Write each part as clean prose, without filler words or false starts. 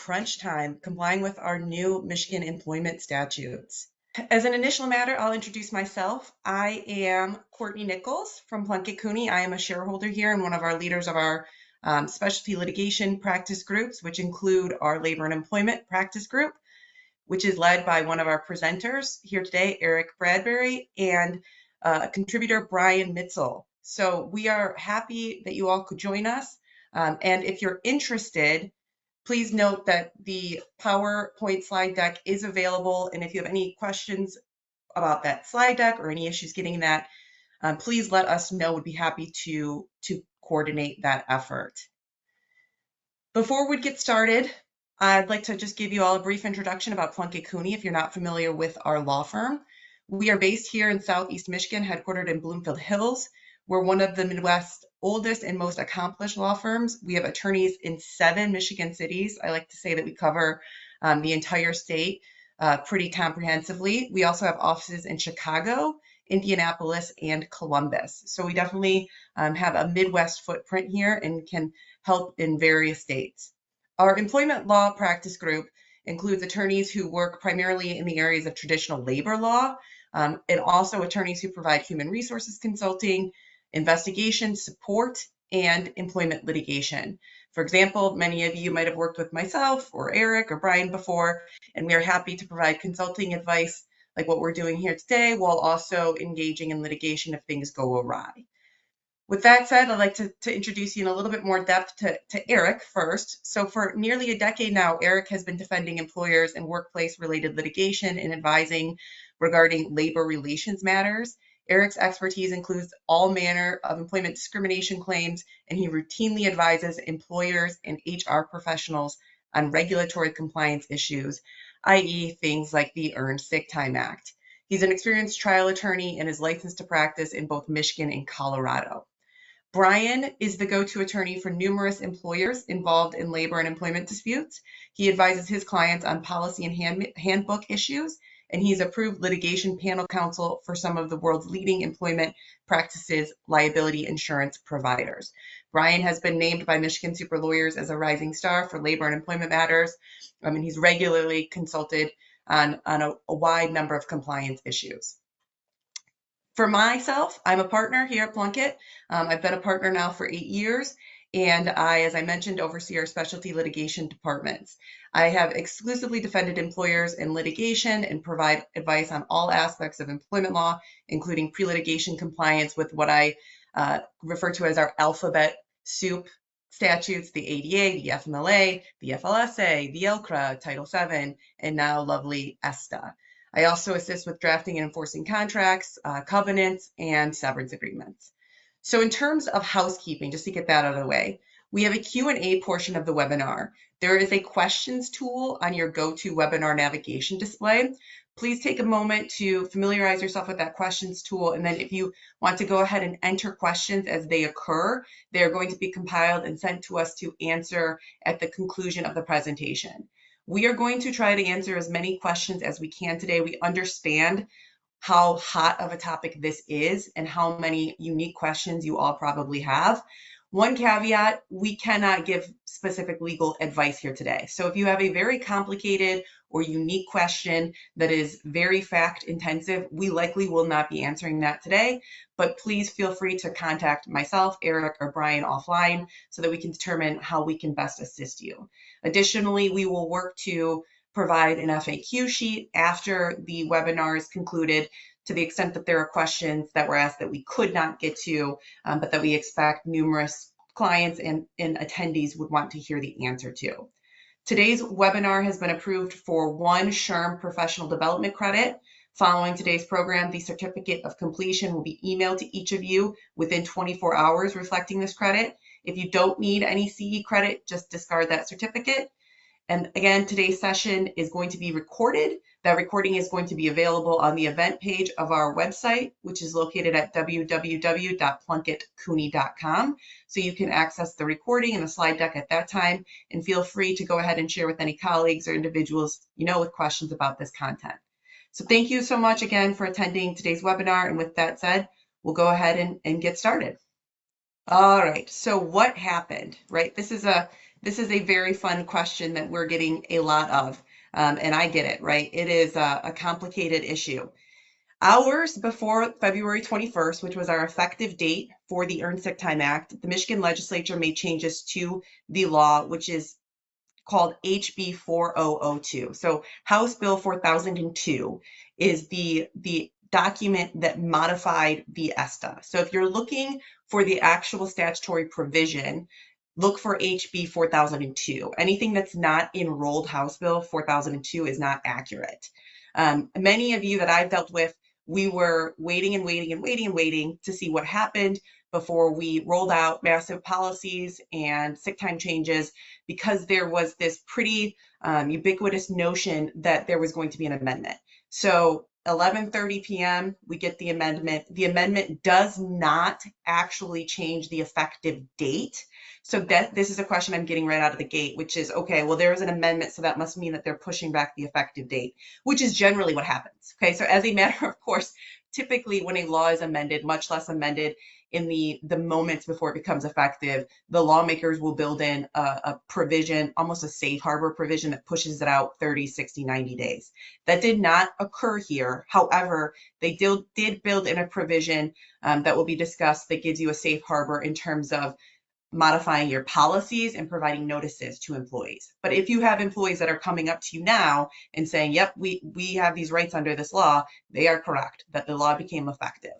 crunch time complying with our new Michigan employment statutes. As an initial matter, I'll introduce myself. I am Courtney Nichols from Plunkett Cooney. I am a shareholder here and one of our leaders of our specialty litigation practice groups, which include our labor and employment practice group, which is led by one of our presenters here today, Eric Bradbury, and contributor Brian Mitzel. So we are happy that you all could join us. And if you're interested, please note that the PowerPoint slide deck is available. And if you have any questions about that slide deck or any issues getting that, please let us know. We'd be happy to coordinate that effort. Before we get started, I'd like to just give you all a brief introduction about Plunkett Cooney if you're not familiar with our law firm. We are based here in Southeast Michigan, headquartered in Bloomfield Hills. We're one of the Midwest's oldest and most accomplished law firms. We have attorneys in 7 Michigan cities. I like to say that we cover the entire state pretty comprehensively. We also have offices in Chicago, Indianapolis, and Columbus. So we definitely have a Midwest footprint here and can help in various states. Our employment law practice group includes attorneys who work primarily in the areas of traditional labor law, and also attorneys who provide human resources consulting, investigation support, and employment litigation. For example, many of you might have worked with myself or Eric or Brian before, and we are happy to provide consulting advice like what we're doing here today, while also engaging in litigation if things go awry. With that said, I'd like to introduce you in a little bit more depth to Eric first. So for nearly a decade now, Eric has been defending employers in workplace-related litigation and advising regarding labor relations matters. Eric's expertise includes all manner of employment discrimination claims, and he routinely advises employers and HR professionals on regulatory compliance issues, i.e. things like the Earned Sick Time Act. He's an experienced trial attorney and is licensed to practice in both Michigan and Colorado. Brian is the go-to attorney for numerous employers involved in labor and employment disputes. He advises his clients on policy and handbook issues, and he's approved litigation panel counsel for some of the world's leading employment practices liability insurance providers. Brian has been named by Michigan Super Lawyers as a rising star for labor and employment matters, and he's regularly consulted on a wide number of compliance issues. For myself, I'm a partner here at Plunkett. I've been a partner now for 8 years, and I, as I mentioned, oversee our specialty litigation departments. I have exclusively defended employers in litigation and provide advice on all aspects of employment law, including pre-litigation compliance with what I refer to as our alphabet soup statutes, the ADA, the FMLA, the FLSA, the ELCRA, Title VII, and now lovely ESTA. I also assist with drafting and enforcing contracts, covenants, and severance agreements. So in terms of housekeeping, just to get that out of the way, we have a Q&A portion of the webinar. There is a questions tool on your GoToWebinar navigation display. Please take a moment to familiarize yourself with that questions tool, and then if you want to go ahead and enter questions as they occur, they're going to be compiled and sent to us to answer at the conclusion of the presentation. We are going to try to answer as many questions as we can today. We understand how hot of a topic this is and how many unique questions you all probably have. One caveat, we cannot give specific legal advice here today. So if you have a very complicated or unique question that is very fact intensive, we likely will not be answering that today, but please feel free to contact myself, Eric, or Brian offline so that we can determine how we can best assist you. Additionally, we will work to provide an FAQ sheet after the webinar is concluded to the extent that there are questions that were asked that we could not get to, but that we expect numerous clients and attendees would want to hear the answer to. Today's webinar has been approved for 1 SHRM professional development credit. Following today's program, the certificate of completion will be emailed to each of you within 24 hours reflecting this credit. If you don't need any CE credit, just discard that certificate. And again, today's session is going to be recorded. That recording is going to be available on the event page of our website, which is located at www.plunkettcooney.com. So you can access the recording and the slide deck at that time, and feel free to go ahead and share with any colleagues or individuals you know with questions about this content. So thank you so much again for attending today's webinar. And with that said, we'll go ahead and get started. All right, so what happened, right? This is This is a very fun question that we're getting a lot of, and I get it, right? It is a complicated issue. Hours before February 21st, which was our effective date for the Earned Sick Time Act, the Michigan legislature made changes to the law, which is called HB 4002. So House Bill 4002 is the document that modified the ESTA. So if you're looking for the actual statutory provision, look for HB 4002. Anything that's not enrolled House Bill 4002 is not accurate. Many of you that I've dealt with, we were waiting and waiting and waiting and waiting to see what happened before we rolled out massive policies and sick time changes, because there was this pretty ubiquitous notion that there was going to be an amendment. So 11:30 p.m., we get the amendment. The amendment does not actually change the effective date. So this is a question I'm getting right out of the gate, which is, okay, well, there is an amendment, so that must mean that they're pushing back the effective date, which is generally what happens. Okay, so as a matter of course, typically when a law is amended, much less amended in the moments before it becomes effective, the lawmakers will build in a provision, almost a safe harbor provision, that pushes it out 30, 60, 90 days. That did not occur here. However, they did build in a provision that will be discussed that gives you a safe harbor in terms of modifying your policies and providing notices to employees. But if you have employees that are coming up to you now and saying, yep, we have these rights under this law, they are correct that the law became effective.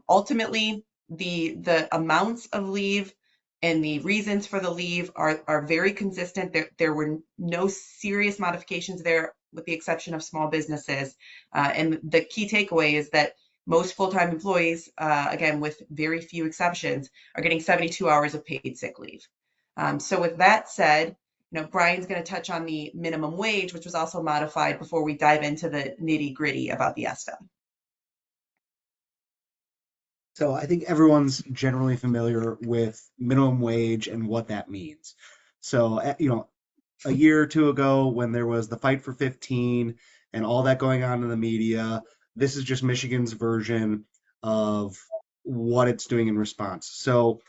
Ultimately, the amounts of leave and the reasons for the leave are very consistent. There were no serious modifications there, with the exception of small businesses. And the key takeaway is that most full-time employees, again, with very few exceptions, are getting 72 hours of paid sick leave. So with that said, Brian's going to touch on the minimum wage, which was also modified, before we dive into the nitty-gritty about the ESTA. So I think everyone's generally familiar with minimum wage and what that means. So, a year or two ago when there was the fight for 15 and all that going on in the media, this is just Michigan's version of what it's doing in response. So,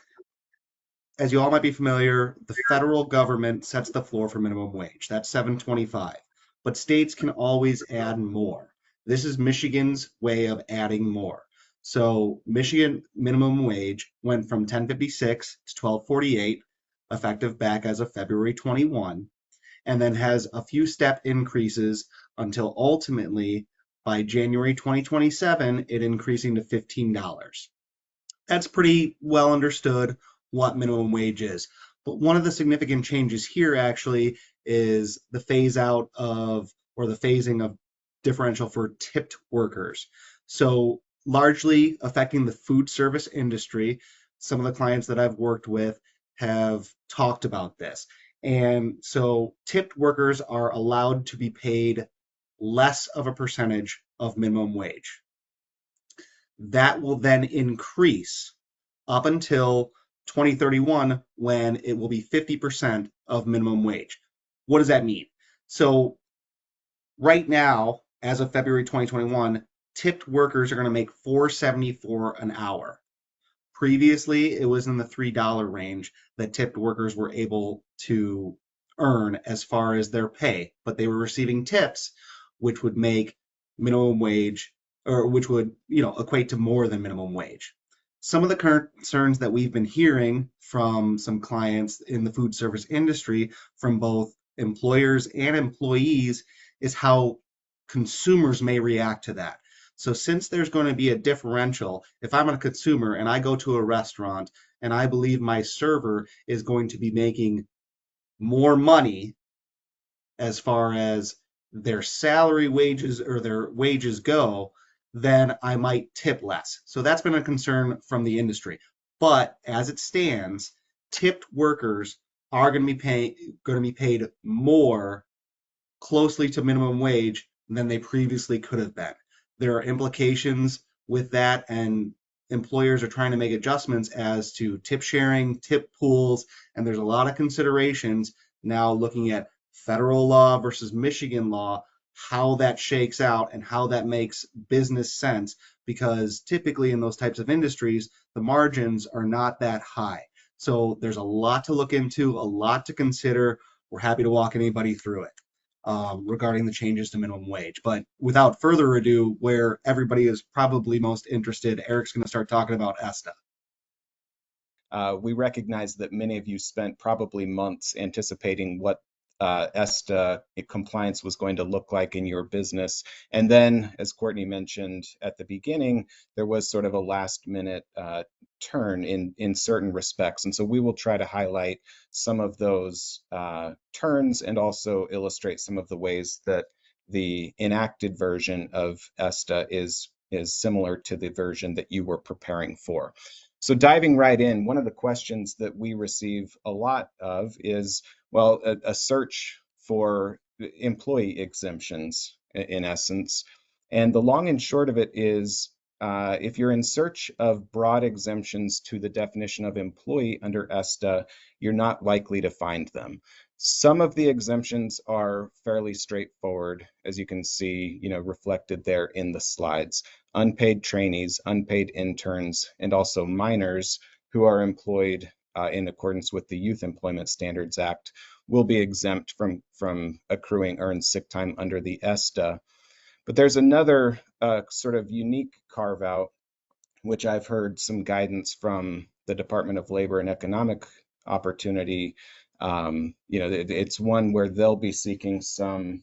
as you all might be familiar, the federal government sets the floor for minimum wage. That's 7.25. But states can always add more. This is Michigan's way of adding more. So Michigan minimum wage went from 10.56 to 12.48, effective back as of February 21, and then has a few step increases until ultimately by January 2027, it increasing to $15. That's pretty well understood what minimum wage is. But one of the significant changes here actually is the phase out of, or the phasing of, differential for tipped workers. So largely affecting the food service industry. Some of the clients that I've worked with have talked about this. And so tipped workers are allowed to be paid less of a percentage of minimum wage. That will then increase up until 2031, when it will be 50% of minimum wage. What does that mean? So right now, as of February 2021, tipped workers are going to make $4.74 an hour. Previously, it was in the $3 range that tipped workers were able to earn as far as their pay, but they were receiving tips, which would make minimum wage, or which would, equate to more than minimum wage. Some of the concerns that we've been hearing from some clients in the food service industry, from both employers and employees, is how consumers may react to that. So since there's going to be a differential, if I'm a consumer and I go to a restaurant and I believe my server is going to be making more money as far as their salary wages or their wages go, then I might tip less. So that's been a concern from the industry. But as it stands, tipped workers are going to be paid more closely to minimum wage than they previously could have been. There are implications with that, and employers are trying to make adjustments as to tip sharing, tip pools, and there's a lot of considerations now looking at federal law versus Michigan law, how that shakes out and how that makes business sense, because typically in those types of industries, the margins are not that high. So there's a lot to look into, a lot to consider. We're happy to walk anybody through it regarding the changes to minimum wage. But without further ado, where everybody is probably most interested, Eric's going to start talking about ESTA. We recognize that many of you spent probably months anticipating what ESTA compliance was going to look like in your business. And then, as Courtney mentioned at the beginning, there was sort of a last minute turn in certain respects. And so we will try to highlight some of those turns and also illustrate some of the ways that the enacted version of ESTA is similar to the version that you were preparing for. So diving right in, one of the questions that we receive a lot of is, well, a search for employee exemptions in essence. And the long and short of it is, if you're in search of broad exemptions to the definition of employee under ESTA, you're not likely to find them. Some of the exemptions are fairly straightforward, as you can see, reflected there in the slides. Unpaid trainees, unpaid interns, and also minors who are employed in accordance with the Youth Employment Standards Act will be exempt from accruing earned sick time under the ESTA. But there's another sort of unique carve out, which I've heard some guidance from the Department of Labor and Economic Opportunity. It's one where they'll be seeking some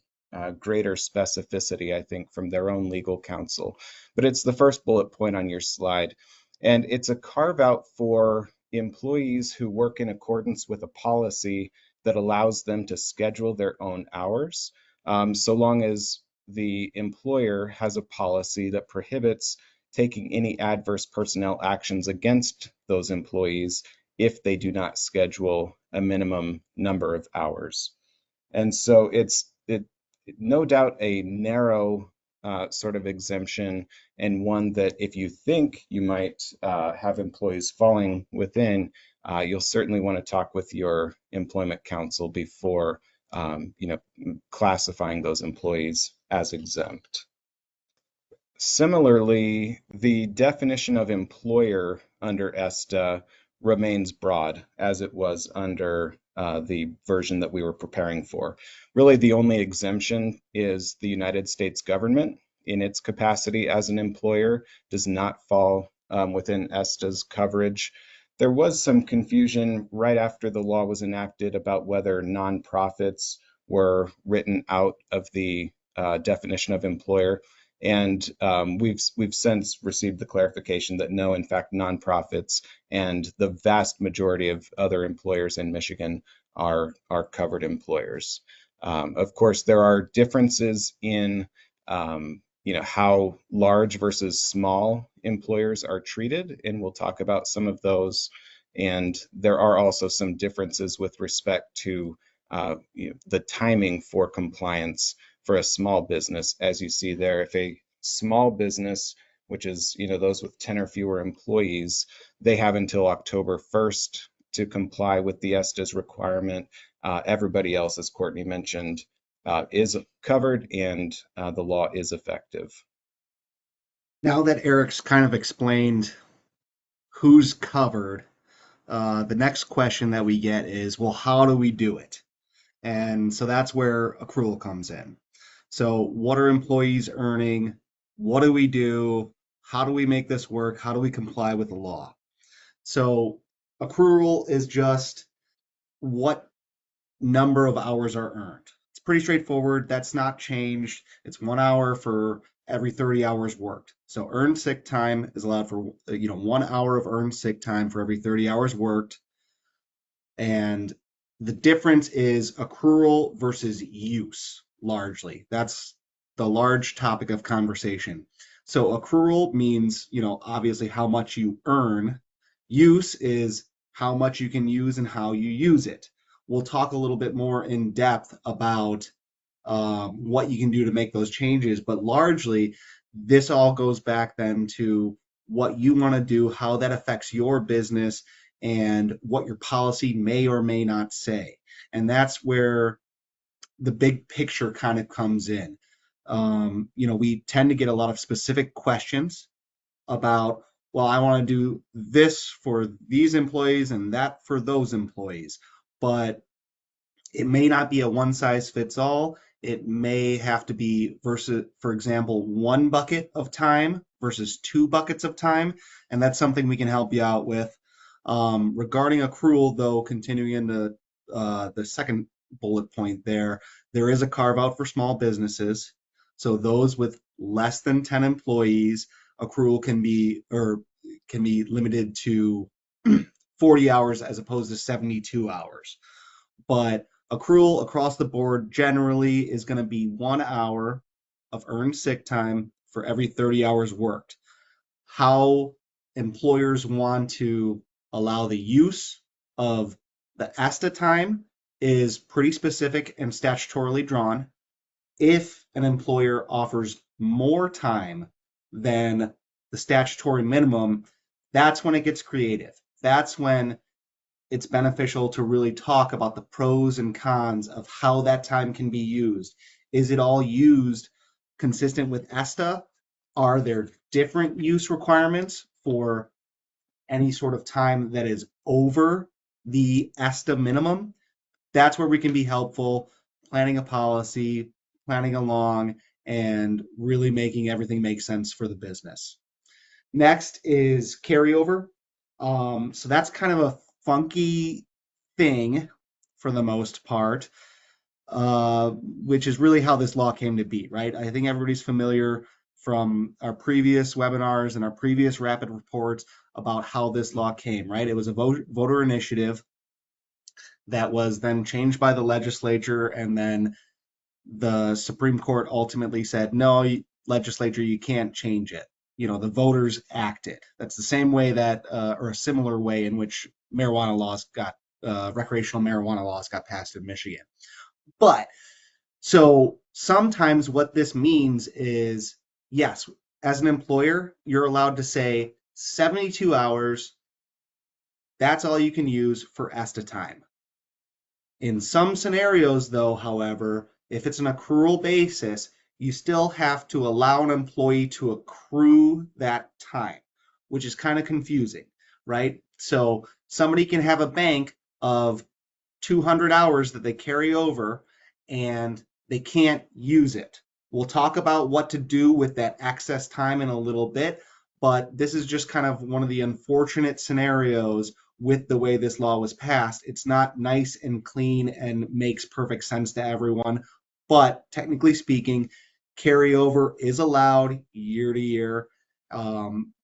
greater specificity, I think, from their own legal counsel. But it's the first bullet point on your slide. And it's a carve out for employees who work in accordance with a policy that allows them to schedule their own hours, so long as the employer has a policy that prohibits taking any adverse personnel actions against those employees if they do not schedule a minimum number of hours. And so it's no doubt a narrow sort of exemption, and one that if you think you might have employees falling within, you'll certainly want to talk with your employment counsel before classifying those employees as exempt. Similarly, the definition of employer under ESTA remains broad as it was under the version that we were preparing for. Really, the only exemption is the United States government in its capacity as an employer does not fall within ESTA's coverage. There was some confusion right after the law was enacted about whether nonprofits were written out of the definition of employer. And we've since received the clarification that no, in fact, nonprofits and the vast majority of other employers in Michigan are covered employers. Of course, there are differences in how large versus small employers are treated, and we'll talk about some of those. And there are also some differences with respect to the timing for compliance for a small business. As you see there, if a small business, which is those with 10 or fewer employees, they have until October 1st to comply with the ESTA's requirement. Everybody else, as Courtney mentioned, is covered, and the law is effective. Now that Eric's kind of explained who's covered, the next question that we get is, well, how do we do it? And so that's where accrual comes in. So what are employees earning? What do we do? How do we make this work? How do we comply with the law? So accrual is just what number of hours are earned. It's pretty straightforward. That's not changed. It's 1 hour for every 30 hours worked. So earned sick time is allowed for 1 hour of earned sick time for every 30 hours worked. And the difference is accrual versus use, largely. That's the large topic of conversation. So accrual means, obviously how much you earn. Use is how much you can use and how you use it. We'll talk a little bit more in depth about what you can do to make those changes, but largely this all goes back then to what you want to do, how that affects your business, and what your policy may or may not say. And that's where the big picture kind of comes in. We tend to get a lot of specific questions about well, I want to do this for these employees and that for those employees. But it may not be a one size fits all. It may have to be versus, for example, one bucket of time versus two buckets of time. And that's something we can help you out with. Regarding accrual, though, continuing into the second bullet point there is a carve out for small businesses. So those with less than 10 employees, accrual can be limited to 40 hours as opposed to 72 hours. But accrual across the board generally is going to be 1 hour of earned sick time for every 30 hours worked. How employers want to allow the use of the ESTA time is pretty specific and statutorily drawn. If an employer offers more time than the statutory minimum, that's when it gets creative. That's when it's beneficial to really talk about the pros and cons of how that time can be used. Is it all used consistent with ESTA? Are there different use requirements for any sort of time that is over the ESTA minimum? That's where we can be helpful, planning a policy, planning along, and really making everything make sense for the business. Next is carryover. So that's kind of a funky thing for the most part, which is really how this law came to be, right? I think everybody's familiar from our previous webinars and our previous rapid reports about how this law came, right? It was a voter initiative that was then changed by the legislature, and then the Supreme Court ultimately said, no, legislature, you can't change it. The voters acted. That's the same way that, or a similar way in which recreational marijuana laws got passed in Michigan. But so sometimes what this means is, yes, as an employer, you're allowed to say 72 hours, that's all you can use for ESTA time. In some scenarios, though, however, if it's an accrual basis, you still have to allow an employee to accrue that time, which is kind of confusing, right? So somebody can have a bank of 200 hours that they carry over and they can't use it. We'll talk about what to do with that excess time in a little bit, but this is just kind of one of the unfortunate scenarios with the way this law was passed. It's not nice and clean and makes perfect sense to everyone, but technically speaking, carryover is allowed year to year,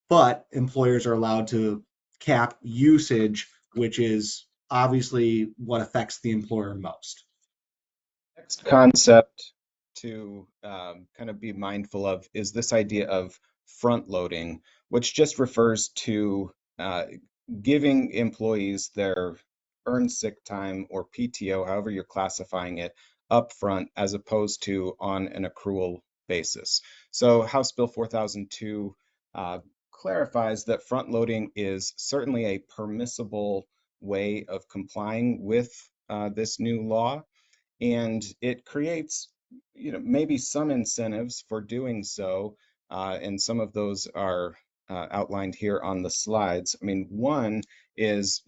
but employers are allowed to cap usage, which is obviously what affects the employer most. Next concept to kind of be mindful of is this idea of front loading, which just refers to giving employees their earned sick time or PTO, however you're classifying it, upfront as opposed to on an accrual basis. So House Bill 4002 clarifies that front loading is certainly a permissible way of complying with this new law, and it creates maybe some incentives for doing so, and some of those are outlined here on the slides. I mean, one is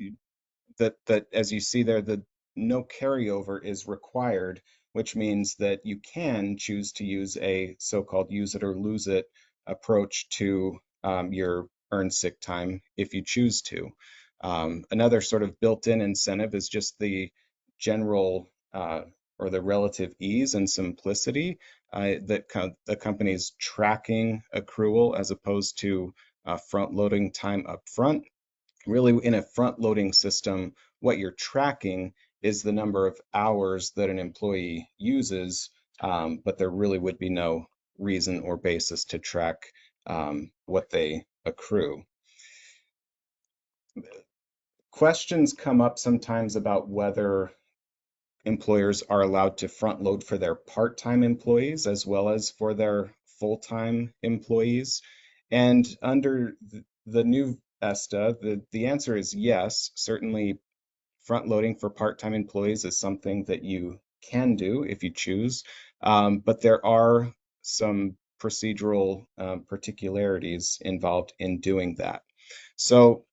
that as you see there, the no carryover is required, which means that you can choose to use a so-called use it or lose it approach to your earned sick time if you choose to. Another sort of built-in incentive is just the general or the relative ease and simplicity that accompanies tracking accrual as opposed to front-loading time up front. Really, in a front-loading system, what you're tracking is the number of hours that an employee uses, but there really would be no reason or basis to track what they accrue. Questions come up sometimes about whether employers are allowed to front load for their part-time employees as well as for their full-time employees. And under the new ESTA, the answer is yes. Certainly front loading for part-time employees is something that you can do if you choose, but there are some procedural particularities involved in doing that. So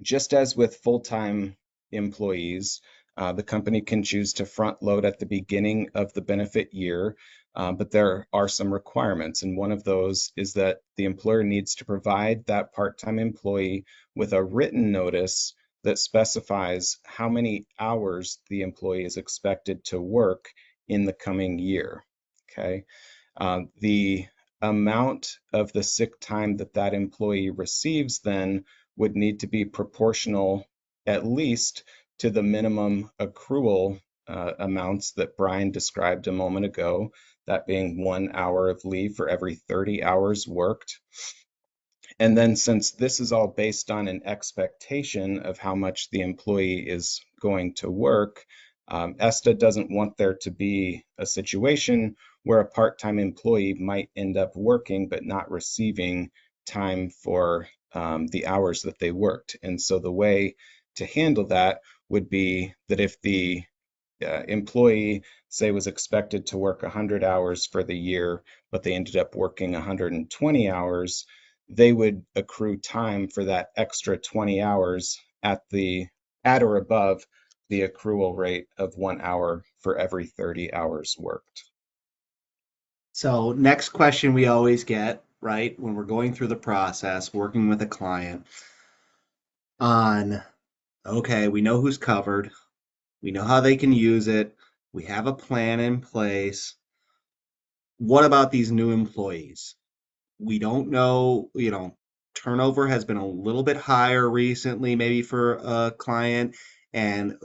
just as with full-time employees, the company can choose to front load at the beginning of the benefit year, but there are some requirements. And one of those is that the employer needs to provide that part-time employee with a written notice that specifies how many hours the employee is expected to work in the coming year. Okay. The amount of the sick time that that employee receives then would need to be proportional at least to the minimum accrual amounts that Brian described a moment ago, that being 1 hour of leave for every 30 hours worked. And then since this is all based on an expectation of how much the employee is going to work, ESTA doesn't want there to be a situation where a part-time employee might end up working but not receiving time for the hours that they worked. And so the way to handle that would be that if the employee, say, was expected to work 100 hours for the year, but they ended up working 120 hours, they would accrue time for that extra 20 hours at or above the accrual rate of 1 hour for every 30 hours worked. So next question we always get, right, when we're going through the process, working with a client on, okay, we know who's covered, we know how they can use it, we have a plan in place. What about these new employees? We don't know, turnover has been a little bit higher recently, maybe for a client. And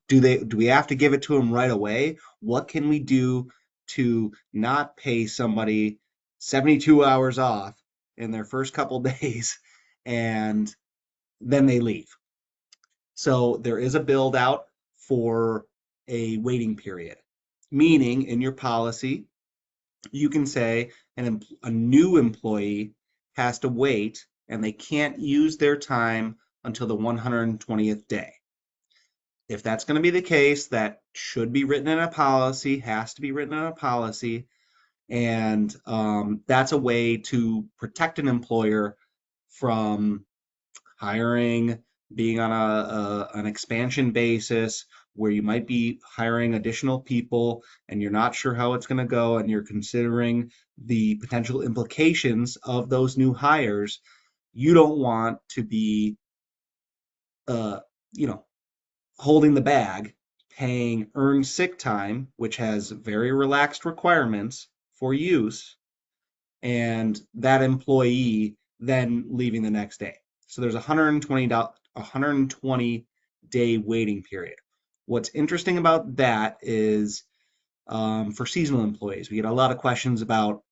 do we have to give it to them right away? What can we do to not pay somebody 72 hours off in their first couple days and then they leave? So there is a build out for a waiting period, meaning in your policy, you can say a new employee has to wait and they can't use their time until the 120th day. If that's going to be the case, that should be written in a policy, has to be written in a policy, and that's a way to protect an employer from hiring, being on an expansion basis where you might be hiring additional people and you're not sure how it's going to go and you're considering the potential implications of those new hires. You don't want to be, uh, you know, holding the bag, paying earned sick time, which has very relaxed requirements for use, and that employee then leaving the next day. So there's a 120-day waiting period. What's interesting about that is for seasonal employees, we get a lot of questions about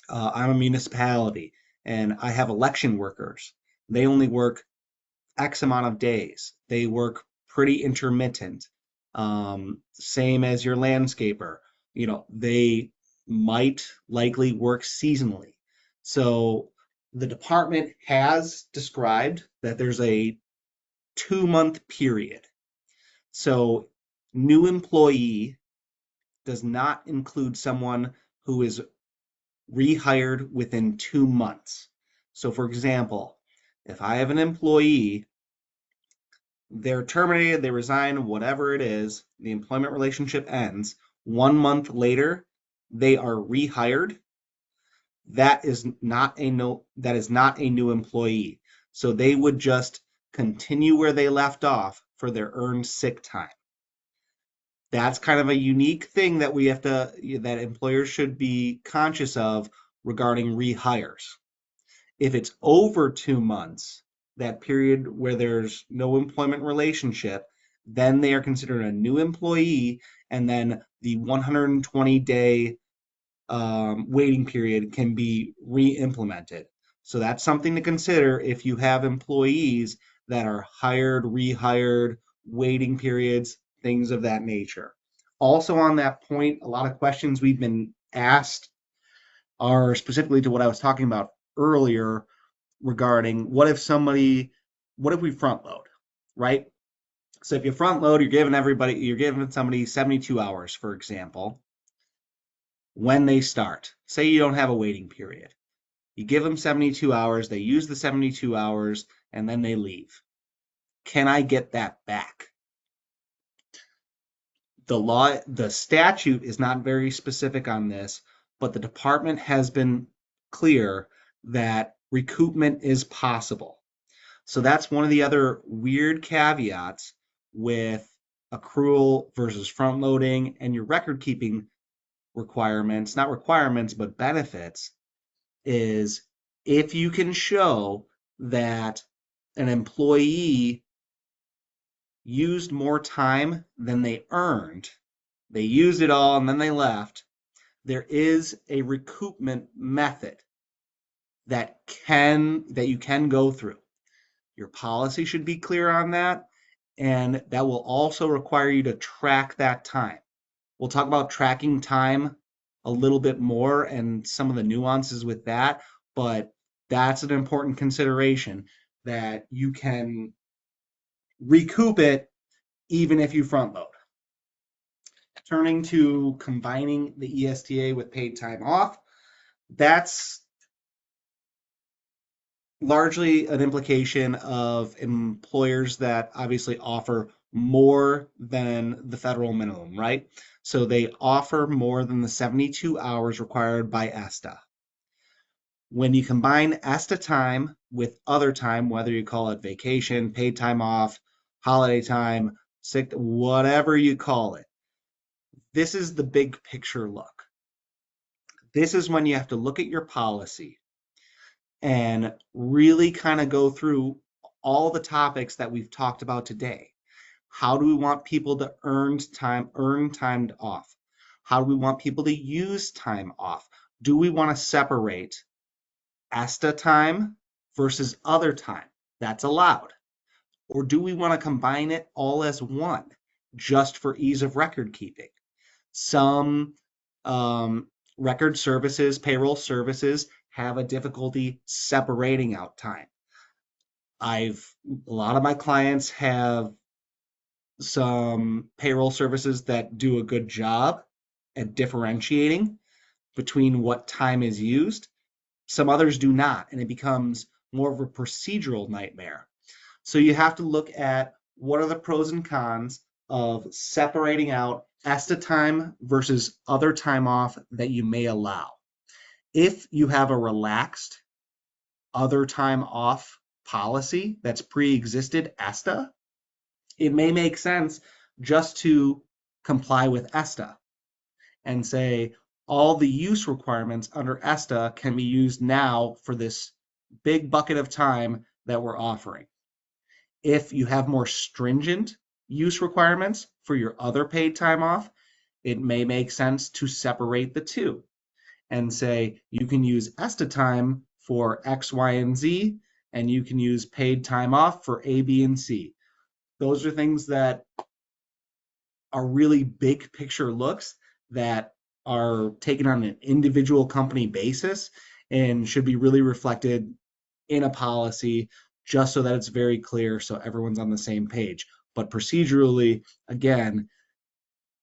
I'm a municipality and I have election workers. They only work X amount of days. They work pretty intermittent. Same as your landscaper. They might likely work seasonally. So the department has described that there's a 2-month period. So new employee does not include someone who is rehired within 2 months. So for example, if I have an employee, they're terminated, they resign, whatever it is, the employment relationship ends. 1 month later, they are rehired. That is not a new employee. So they would just continue where they left off for their earned sick time. That's kind of a unique thing that that employers should be conscious of regarding rehires. If it's over 2 months, that period where there's no employment relationship, then they are considered a new employee, and then the 120-day waiting period can be re-implemented. So that's something to consider if you have employees that are hired, rehired, waiting periods, things of that nature. Also on that point, a lot of questions we've been asked are specifically to what I was talking about earlier regarding what if we front load, right? So if you front load, you're giving somebody 72 hours, for example, when they start. Say you don't have a waiting period. You give them 72 hours, they use the 72 hours, and then they leave. Can I get that back? The statute is not very specific on this, but the department has been clear that recoupment is possible. So that's one of the other weird caveats with accrual versus front loading and your record keeping requirements, not requirements, but benefits, is if you can show that an employee used more time than they earned, they used it all and then they left, there is a recoupment method that you can go through. Your policy should be clear on that, and that will also require you to track that time. We'll talk about tracking time a little bit more and some of the nuances with that, but that's an important consideration that you can recoup it even if you front load. Turning to combining the ESTA with paid time off, that's largely an implication of employers that obviously offer more than the federal minimum, right? So they offer more than the 72 hours required by ESTA. When you combine ESTA time with other time, whether you call it vacation, paid time off, holiday time, sick, whatever you call it, this is the big picture look. This is when you have to look at your policy and really kind of go through all the topics that we've talked about today. How do we want people to earn time off? How do we want people to use time off? Do we want to separate ESTA time versus other time? That's allowed. Or do we want to combine it all as one, just for ease of record keeping? Some record services, payroll services, have a difficulty separating out time. A lot of my clients have some payroll services that do a good job at differentiating between what time is used. Some others do not, and it becomes more of a procedural nightmare. So you have to look at what are the pros and cons of separating out ESTA time versus other time off that you may allow. If you have a relaxed other time off policy that's pre-existed ESTA, it may make sense just to comply with ESTA and say all the use requirements under ESTA can be used now for this big bucket of time that we're offering. If you have more stringent use requirements for your other paid time off, it may make sense to separate the two and say you can use ESTA time for X, Y, and Z, and you can use paid time off for A, B, and C. Those are things that are really big picture looks that are taken on an individual company basis and should be really reflected in a policy just so that it's very clear so everyone's on the same page. But procedurally, again,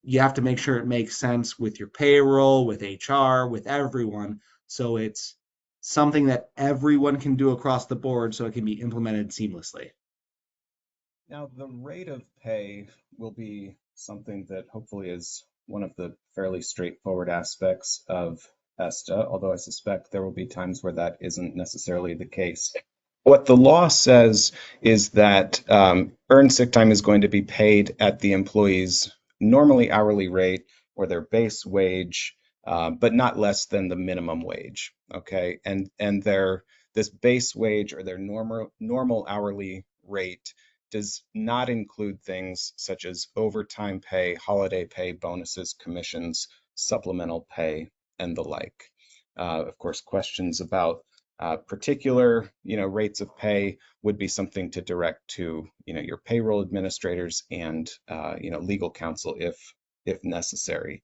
you have to make sure it makes sense with your payroll, with HR, with everyone. So it's something that everyone can do across the board so it can be implemented seamlessly. Now, the rate of pay will be something that hopefully is one of the fairly straightforward aspects of ESTA, although I suspect there will be times where that isn't necessarily the case. What the law says is that earned sick time is going to be paid at the employee's normally hourly rate or their base wage, but not less than the minimum wage. Okay, and this base wage or their normal hourly rate does not include things such as overtime pay, holiday pay, bonuses, commissions, supplemental pay, and the like. Of course, questions about particular, rates of pay would be something to direct to, your payroll administrators and, legal counsel if necessary.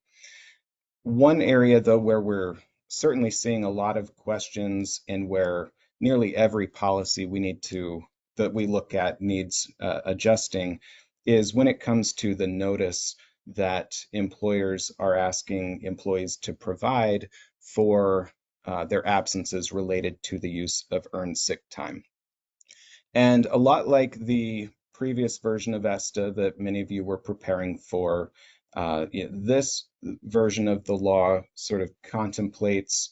One area, though, where we're certainly seeing a lot of questions and where nearly every policy that we look at needs adjusting is when it comes to the notice that employers are asking employees to provide for their absences related to the use of earned sick time. And a lot like the previous version of ESTA that many of you were preparing for, this version of the law sort of contemplates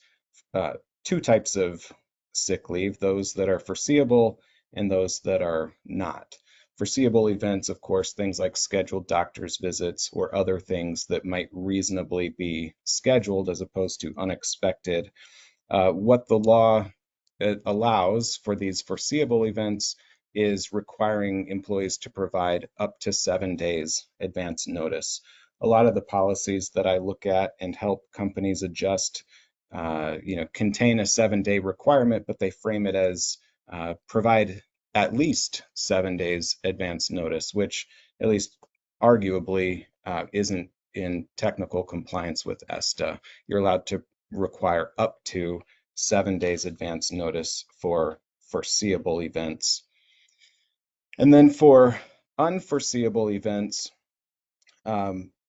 uh, two types of sick leave, those that are foreseeable and those that are not. Foreseeable events, of course, things like scheduled doctor's visits or other things that might reasonably be scheduled as opposed to unexpected. What the law allows for these foreseeable events is requiring employees to provide up to 7 days advance notice. A lot of the policies that I look at and help companies adjust, contain a 7 day requirement, but they frame it as provide at least 7 days advance notice, which at least arguably isn't in technical compliance with ESTA. You're allowed to require up to 7 days advance notice for foreseeable events. And then for unforeseeable events,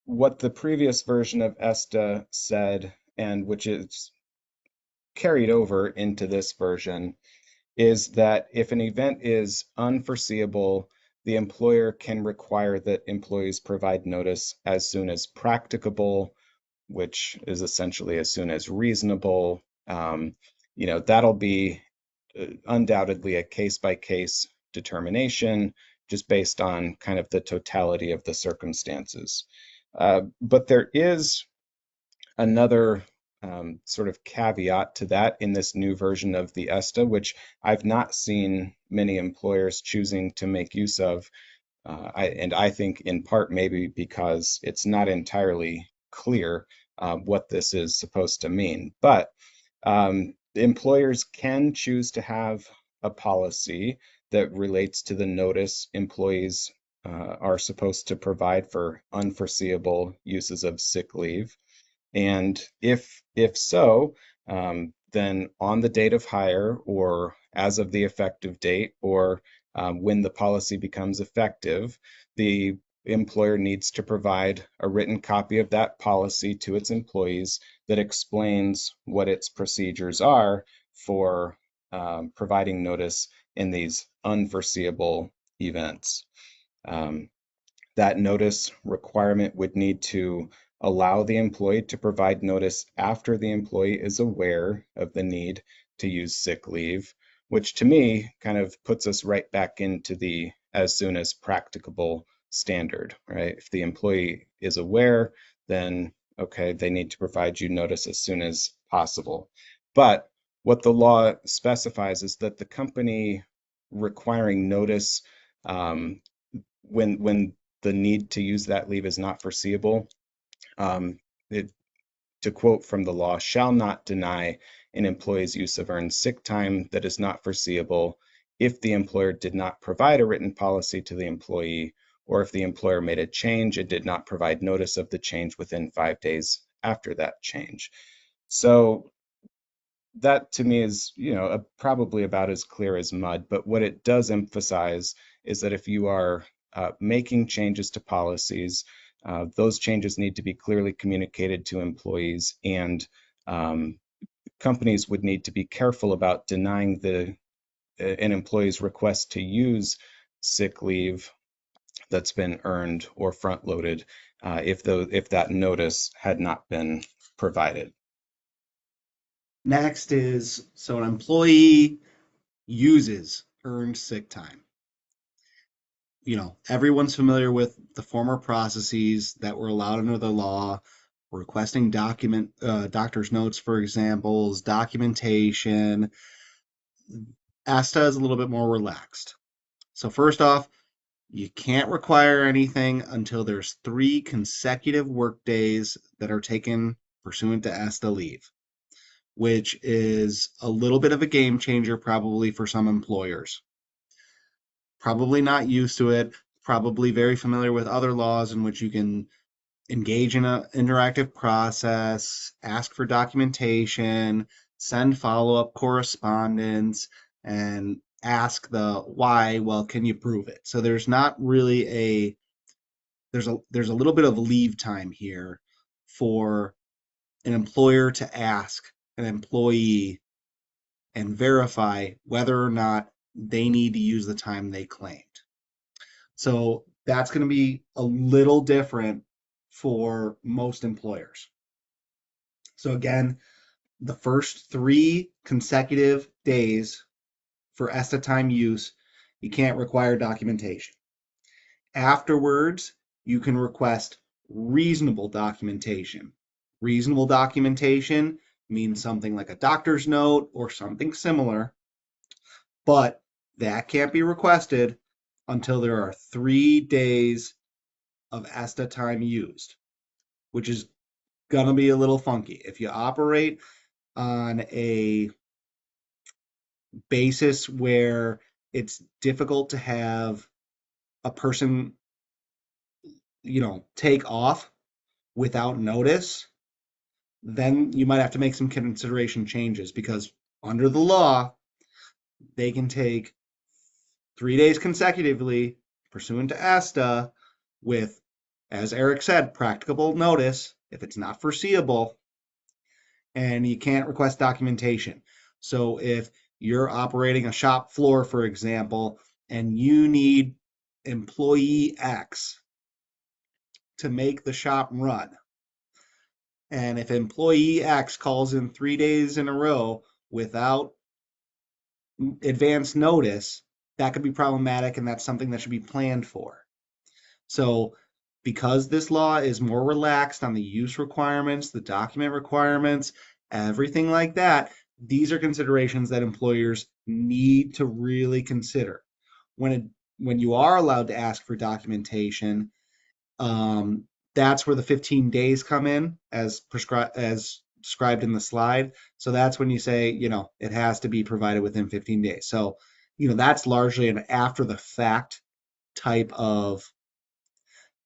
what the previous version of ESTA said, and which is carried over into this version, is that if an event is unforeseeable, the employer can require that employees provide notice as soon as practicable, which is essentially as soon as reasonable. That'll be undoubtedly a case-by-case determination, just based on kind of the totality of the circumstances. But there is another sort of caveat to that in this new version of the ESTA, which I've not seen many employers choosing to make use of. I think in part maybe because it's not entirely clear what this is supposed to mean. But employers can choose to have a policy that relates to the notice employees are supposed to provide for unforeseeable uses of sick leave. And if so, then on the date of hire or as of the effective date or when the policy becomes effective, the employer needs to provide a written copy of that policy to its employees that explains what its procedures are for providing notice in these unforeseeable events. That notice requirement would need to allow the employee to provide notice after the employee is aware of the need to use sick leave, which to me kind of puts us right back into the as soon as practicable standard, right? If the employee is aware, then okay, they need to provide you notice as soon as possible. But what the law specifies is that the company requiring notice when the need to use that leave is not foreseeable, um, to quote from the law, shall not deny an employee's use of earned sick time that is not foreseeable if the employer did not provide a written policy to the employee, or if the employer made a change and did not provide notice of the change within 5 days after that change. So that to me is, probably about as clear as mud. But what it does emphasize is that if you are making changes to policies, those changes need to be clearly communicated to employees, and companies would need to be careful about denying an employee's request to use sick leave that's been earned or front-loaded if that notice had not been provided. Next is, so an employee uses earned sick time. Everyone's familiar with the former processes that were allowed under the law, requesting doctor's notes, for examples, documentation. ESTA is a little bit more relaxed. So first off, you can't require anything until there's 3 consecutive work days that are taken pursuant to ESTA leave, which is a little bit of a game changer probably for some employers. Probably not used to it, probably very familiar with other laws in which you can engage in an interactive process, ask for documentation, send follow-up correspondence, and ask the why, well, can you prove it? So there's not really there's a little bit of leave time here for an employer to ask an employee and verify whether or not they need to use the time they claimed. So that's going to be a little different for most employers. So again, the first 3 consecutive days for ESTA time use, you can't require documentation. Afterwards, you can request reasonable documentation. Reasonable documentation means something like a doctor's note or something similar, but that can't be requested until there are 3 days of ESTA time used, which is going to be a little funky. If you operate on a basis where it's difficult to have a person, take off without notice, then you might have to make some consideration changes, because under the law, they can take 3 days consecutively pursuant to ESTA with, as Eric said, practicable notice if it's not foreseeable, and you can't request documentation. So if you're operating a shop floor, for example, and you need employee X to make the shop run, and if employee X calls in 3 days in a row without advance notice, that could be problematic, and that's something that should be planned for. So because this law is more relaxed on the use requirements, the document requirements, everything like that, these are considerations that employers need to really consider. When you are allowed to ask for documentation, that's where the 15 days come in, as described in the slide. So that's when you say, it has to be provided within 15 days. So, that's largely an after the fact type of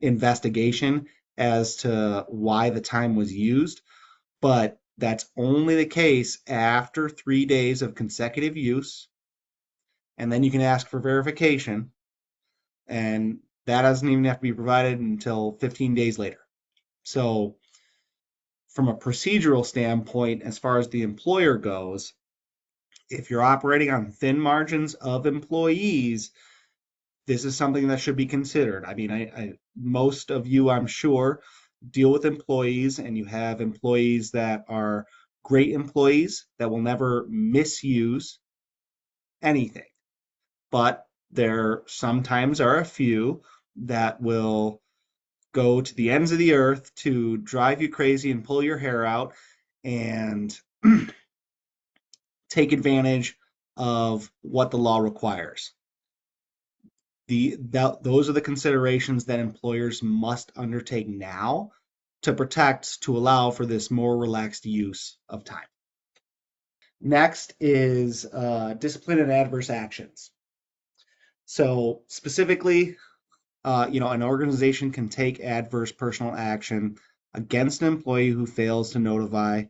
investigation as to why the time was used, but that's only the case after 3 days of consecutive use, and then you can ask for verification, and that doesn't even have to be provided until 15 days later. So from a procedural standpoint, as far as the employer goes, if you're operating on thin margins of employees, this is something that should be considered. I mean, most of you, I'm sure, deal with employees, and you have employees that are great employees that will never misuse anything. But there sometimes are a few that will go to the ends of the earth to drive you crazy and pull your hair out and take advantage of what the law requires. Those are the considerations that employers must undertake now to allow for this more relaxed use of time. Next is discipline and adverse actions. So specifically, an organization can take adverse personal action against an employee who fails to notify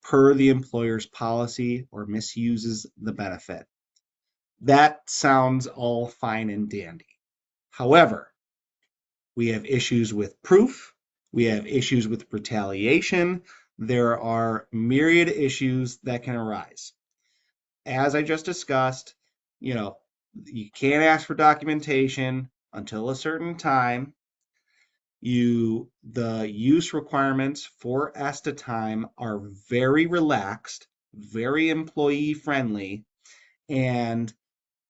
per the employer's policy or misuses the benefit. That sounds all fine and dandy. However, we have issues with proof. We have issues with retaliation. There are myriad issues that can arise. As I just discussed, you can't ask for documentation until a certain time. The use requirements for ESTA time are very relaxed, very employee friendly, and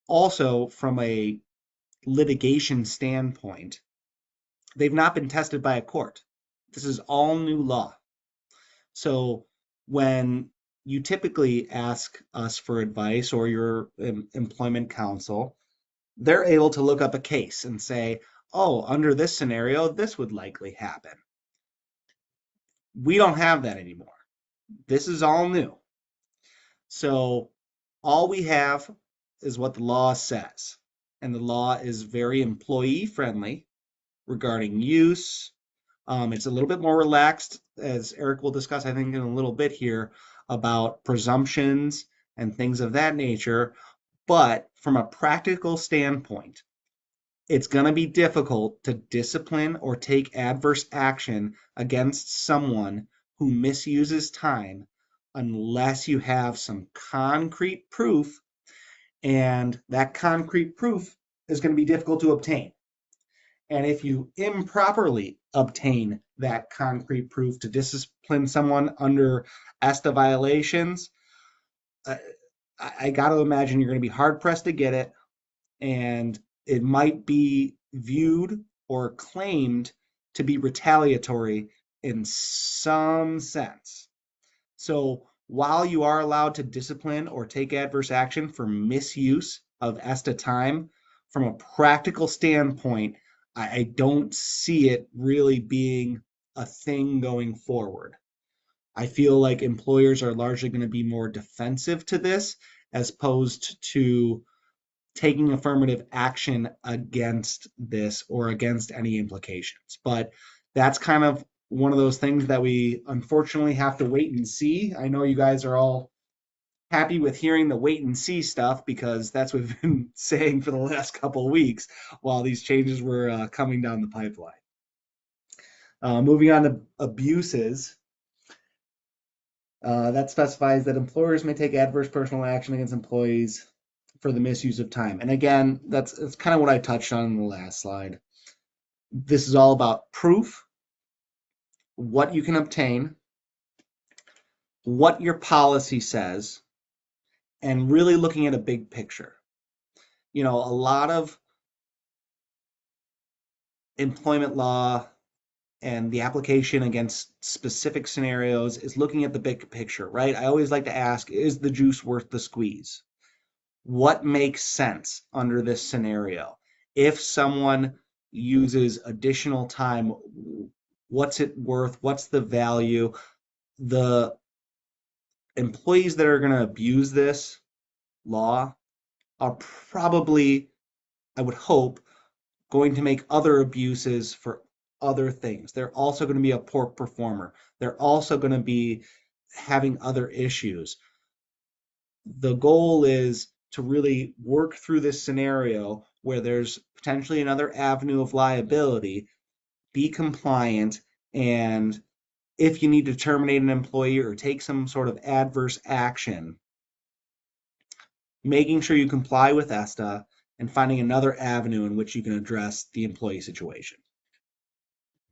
also from a litigation standpoint, they've not been tested by a court. This is all new law. So when you typically ask us for advice, or your employment counsel, they're able to look up a case and say, oh, under this scenario, this would likely happen. We don't have that anymore. This is all new. So all we have is what the law says. And the law is very employee friendly regarding use. It's a little bit more relaxed, as Eric will discuss, I think, in a little bit here, about presumptions and things of that nature. But from a practical standpoint, it's going to be difficult to discipline or take adverse action against someone who misuses time unless you have some concrete proof And that concrete proof is going to be difficult to obtain. And if you improperly obtain that concrete proof to discipline someone under ESTA violations, I, I got to imagine you're going to be hard pressed to get it, and it might be viewed or claimed to be retaliatory in some sense. So while you are allowed to discipline or take adverse action for misuse of ESTA time, from a practical standpoint, I don't see it really being a thing going forward. I feel like employers are largely going to be more defensive to this as opposed to taking affirmative action against this or against any implications. But that's kind of one of those things that we unfortunately have to wait and see. I know you guys are all happy with hearing the wait and see stuff because that's what we've been saying for the last couple of weeks while these changes were coming down the pipeline. Moving on to abuses. That specifies that employers may take adverse personal action against employees for the misuse of time. And again, that's kind of what I touched on in the last slide. This is all about proof, what you can obtain, what your policy says, and really looking at a big picture. You know, a lot of employment law and the application against specific scenarios is looking at the big picture, right? I always like to ask, is the juice worth the squeeze? What makes sense under this scenario? If someone uses additional time, what's it worth? What's the value? The employees that are going to abuse this law are probably, I would hope, going to make other abuses for other things. They're also going to be a poor performer. They're also going to be having other issues. The goal is to really work through this scenario where there's potentially another avenue of liability, be compliant, and if you need to terminate an employee or take some sort of adverse action, making sure you comply with ESTA and finding another avenue in which you can address the employee situation.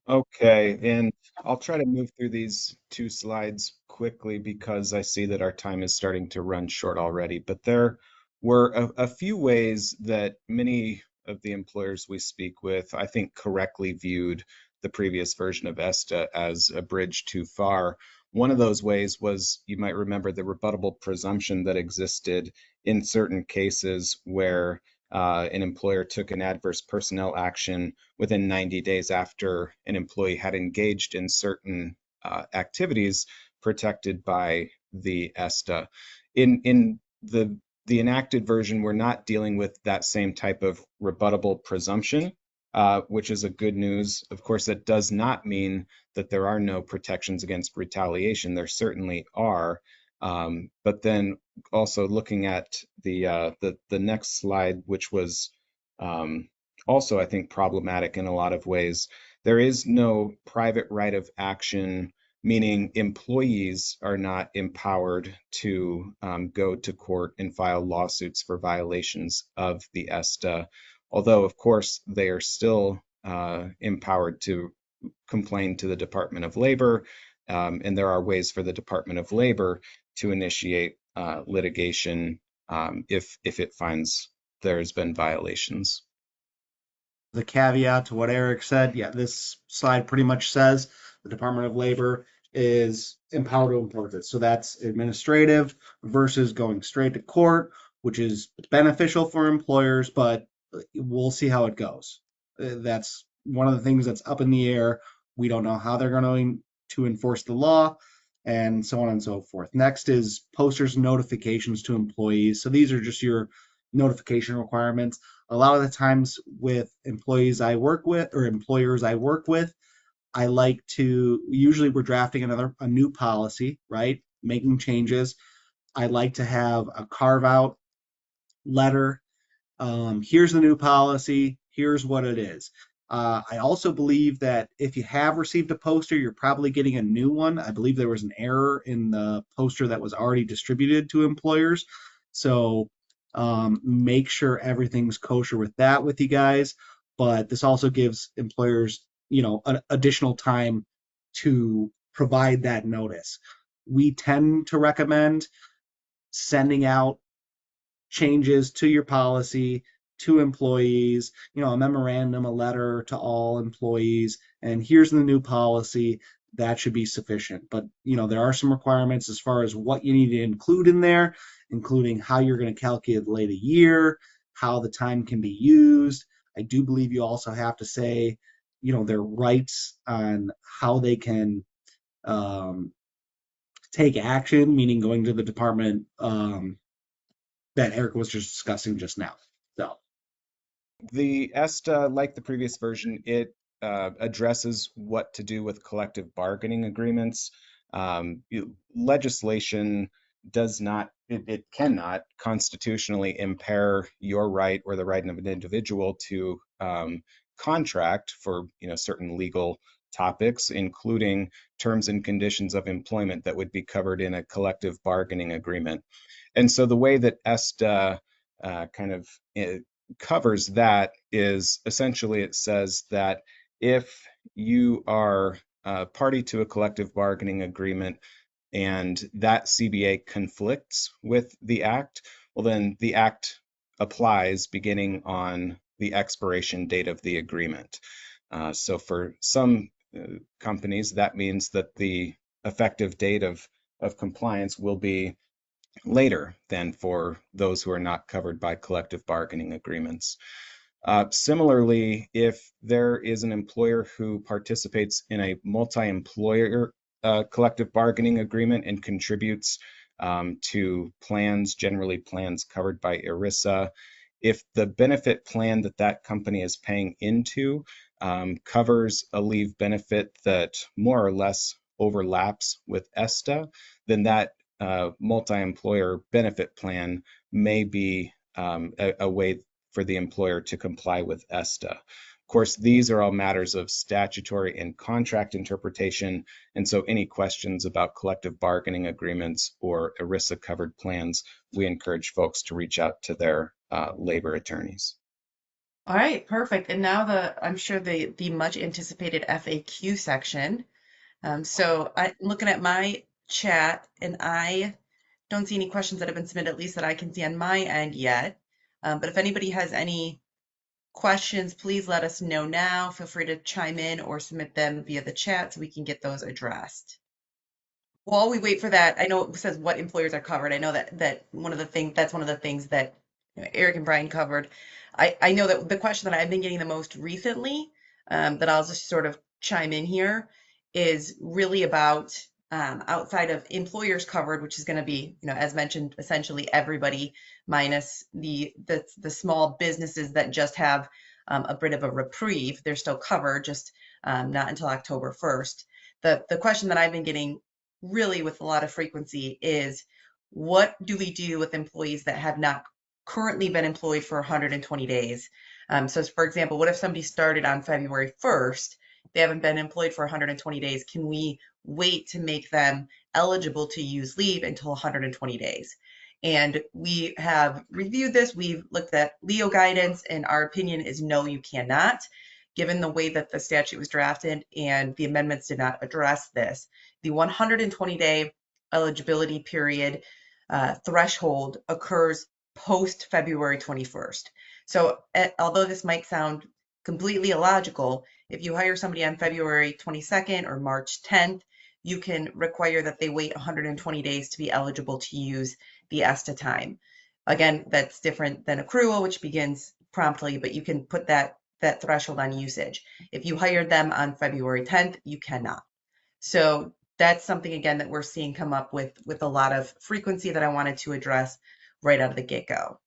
Okay, and I'll try to move through these two slides quickly because I see that our time is starting to run short already. But there were a few ways that many of the employers we speak with, I think, correctly viewed the previous version of ESTA as a bridge too far. One of those ways was, you might remember, the rebuttable presumption that existed in certain cases where an employer took an adverse personnel action within 90 days after an employee had engaged in certain activities protected by the ESTA. In the enacted version, we're not dealing with that same type of rebuttable presumption, which is a good news. Of course, that does not mean that there are no protections against retaliation. There certainly are. But then also looking at the next slide, which was also, I think, problematic in a lot of ways. There is no private right of action, meaning employees are not empowered to go to court and file lawsuits for violations of the ESTA, although, of course, they are still empowered to complain to the Department of Labor, and there are ways for the Department of Labor to initiate litigation if it finds there's been violations. The caveat to what Eric said, yeah, this slide pretty much says the Department of Labor is empowered to enforce it. So that's administrative versus going straight to court, which is beneficial for employers, but we'll see how it goes. That's one of the things that's up in the air. We don't know how they're going to enforce the law and so on and so forth. Next is posters and notifications to employees. So these are just your notification requirements. A lot of the times with employees I work with or employers I work with, I like to, usually we're drafting a new policy, right? Making changes. I like to have a carve out letter. Here's the new policy. Here's what it is. I also believe that if you have received a poster, you're probably getting a new one. I believe there was an error in the poster that was already distributed to employers. So Make sure everything's kosher with that with you guys. But this also gives employers, an additional time to provide that notice. We tend to recommend sending out changes to your policy to employees, a memorandum, a letter to all employees, and here's the new policy. That should be sufficient. But, there are some requirements as far as what you need to include in there, including how you're going to calculate a year, how the time can be used. I do believe you also have to say, their rights on how they can take action, meaning going to the department that Eric was just discussing just now. So, The ESTA, like the previous version, it addresses what to do with collective bargaining agreements. Legislation does not, it cannot constitutionally impair your right or the right of an individual to contract for certain legal topics, including terms and conditions of employment that would be covered in a collective bargaining agreement. And so the way that ESTA kind of covers that is essentially it says that if you are a party to a collective bargaining agreement and that CBA conflicts with the act, well, then the act applies beginning on the expiration date of the agreement. So for some companies, that means that the effective date of compliance will be later than for those who are not covered by collective bargaining agreements. Similarly, if there is an employer who participates in a multi-employer collective bargaining agreement and contributes to plans, generally plans covered by ERISA, if the benefit plan that that company is paying into covers a leave benefit that more or less overlaps with ESTA, then that multi-employer benefit plan may be a way for the employer to comply with ESTA. Of course, these are all matters of statutory and contract interpretation, and so any questions about collective bargaining agreements or ERISA covered plans, we encourage folks to reach out to their labor attorneys. All right, perfect. And now I'm sure the much anticipated FAQ section. So I'm looking at my chat and I don't see any questions that have been submitted, at least that I can see on my end yet. But if anybody has any questions, please let us know now. Feel free to chime in or submit them via the chat so we can get those addressed. While we wait for that, I know it says what employers are covered. I know that's one of the things that Eric and Brian covered. I know that the question that I've been getting the most recently, that I'll just sort of chime in here, is really about outside of employers covered, which is going to be, as mentioned, essentially everybody minus the small businesses that just have a bit of a reprieve. They're still covered, just not until October 1st. The question that I've been getting really with a lot of frequency is, what do we do with employees that have not currently been employed for 120 days? So for example, what if somebody started on February 1st, they haven't been employed for 120 days, can we wait to make them eligible to use leave until 120 days? And we have reviewed this, we've looked at Leo guidance, and our opinion is no, you cannot, given the way that the statute was drafted and the amendments did not address this. The 120-day eligibility period threshold occurs post February 21st. So although this might sound completely illogical, if you hire somebody on February 22nd or March 10th, you can require that they wait 120 days to be eligible to use the ESTA time. Again, that's different than accrual, which begins promptly, but you can put that threshold on usage. If you hired them on February 10th, you cannot. So that's something, again, that we're seeing come up with a lot of frequency that I wanted to address right out of the get-go.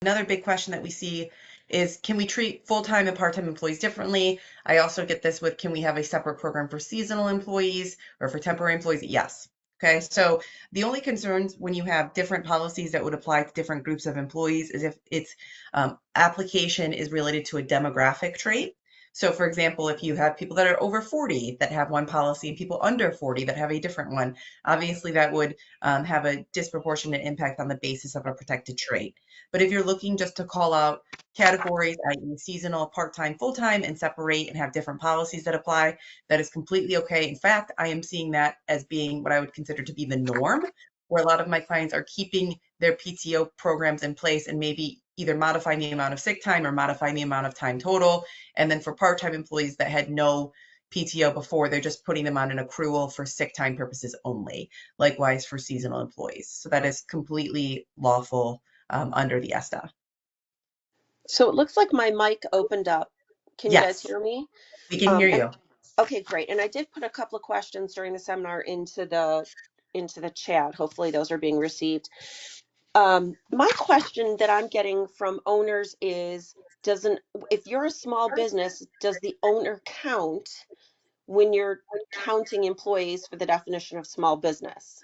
Another big question that we see is, can we treat full-time and part-time employees differently? I also get this with, can we have a separate program for seasonal employees or for temporary employees? Yes. Okay, so the only concerns when you have different policies that would apply to different groups of employees is if its application is related to a demographic trait. So for example, if you have people that are over 40 that have one policy and people under 40 that have a different one, obviously that would have a disproportionate impact on the basis of a protected trait. But if you're looking just to call out categories, i.e. seasonal, part-time, full-time, and separate and have different policies that apply, that is completely okay. In fact, I am seeing that as being what I would consider to be the norm, where a lot of my clients are keeping their PTO programs in place and maybe either modifying the amount of sick time or modifying the amount of time total. And then for part-time employees that had no PTO before, they're just putting them on an accrual for sick time purposes only. Likewise for seasonal employees. So that is completely lawful under the ESTA. So it looks like my mic opened up. Can you guys Yes, hear me? we can hear And you. okay, great. And I did put a couple of questions during the seminar into the chat. Hopefully those are being received. My question that I'm getting from owners is, if you're a small business, does the owner count when you're counting employees for the definition of small business?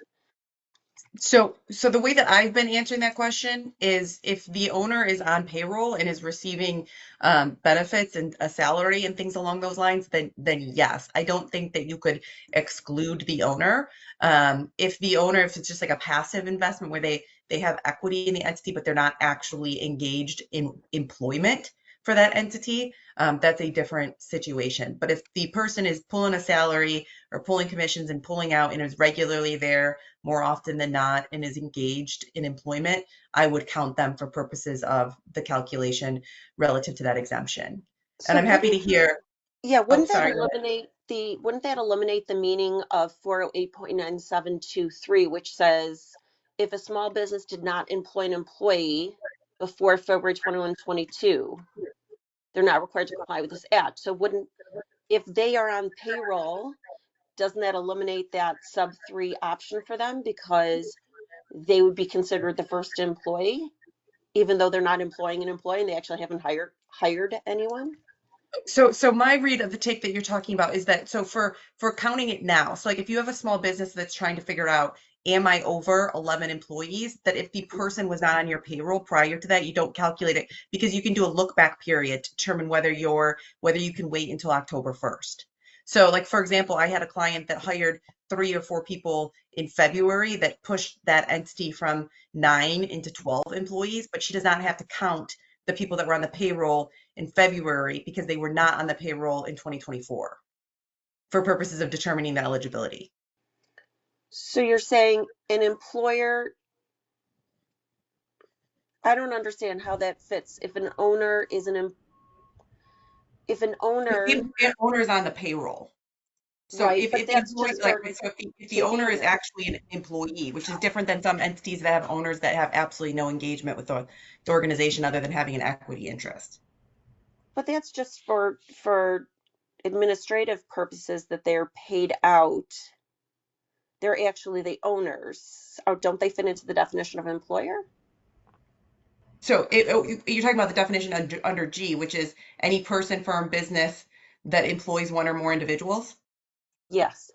So the way that I've been answering that question is if the owner is on payroll and is receiving benefits and a salary and things along those lines, then yes, I don't think that you could exclude the owner. If it's just like a passive investment where they have equity in the entity, but they're not actually engaged in employment for that entity, that's a different situation. But if the person is pulling a salary or pulling commissions and pulling out and is regularly there more often than not and is engaged in employment, I would count them for purposes of the calculation relative to that exemption. So And I'm happy to hear. Yeah, Oh, wouldn't that sorry. eliminate the meaning of 408.9723, which says if a small business did not employ an employee before February 21, 22, they're not required to comply with this act. So if they are on payroll, doesn't that eliminate that sub 3 option for them because they would be considered the first employee, even though they're not employing an employee and they actually haven't hired anyone? So my read of the take that you're talking about is that for counting it now, so like if you have a small business that's trying to figure out, am I over 11 employees, that if the person was not on your payroll prior to that, you don't calculate it because you can do a look back period to determine whether you can wait until October 1st. So like for example, I had a client that hired 3 or 4 people in February that pushed that entity from 9 into 12 employees, but she does not have to count the people that were on the payroll in February because they were not on the payroll in 2024 for purposes of determining the eligibility. So you're saying an employer, I don't understand how that fits. If an owner is if an owner, The owner is on the payroll. So right, if but the that's employee, just like, for so if the owner is convenience. actually an employee, which is different than some entities that have owners that have absolutely no engagement with the organization other than having an equity interest. But that's just for administrative purposes that they're paid out. They're actually the owners. Oh, don't they fit into the definition of employer? So you're talking about the definition under G, which is any person, firm, business that employs one or more individuals. Yes.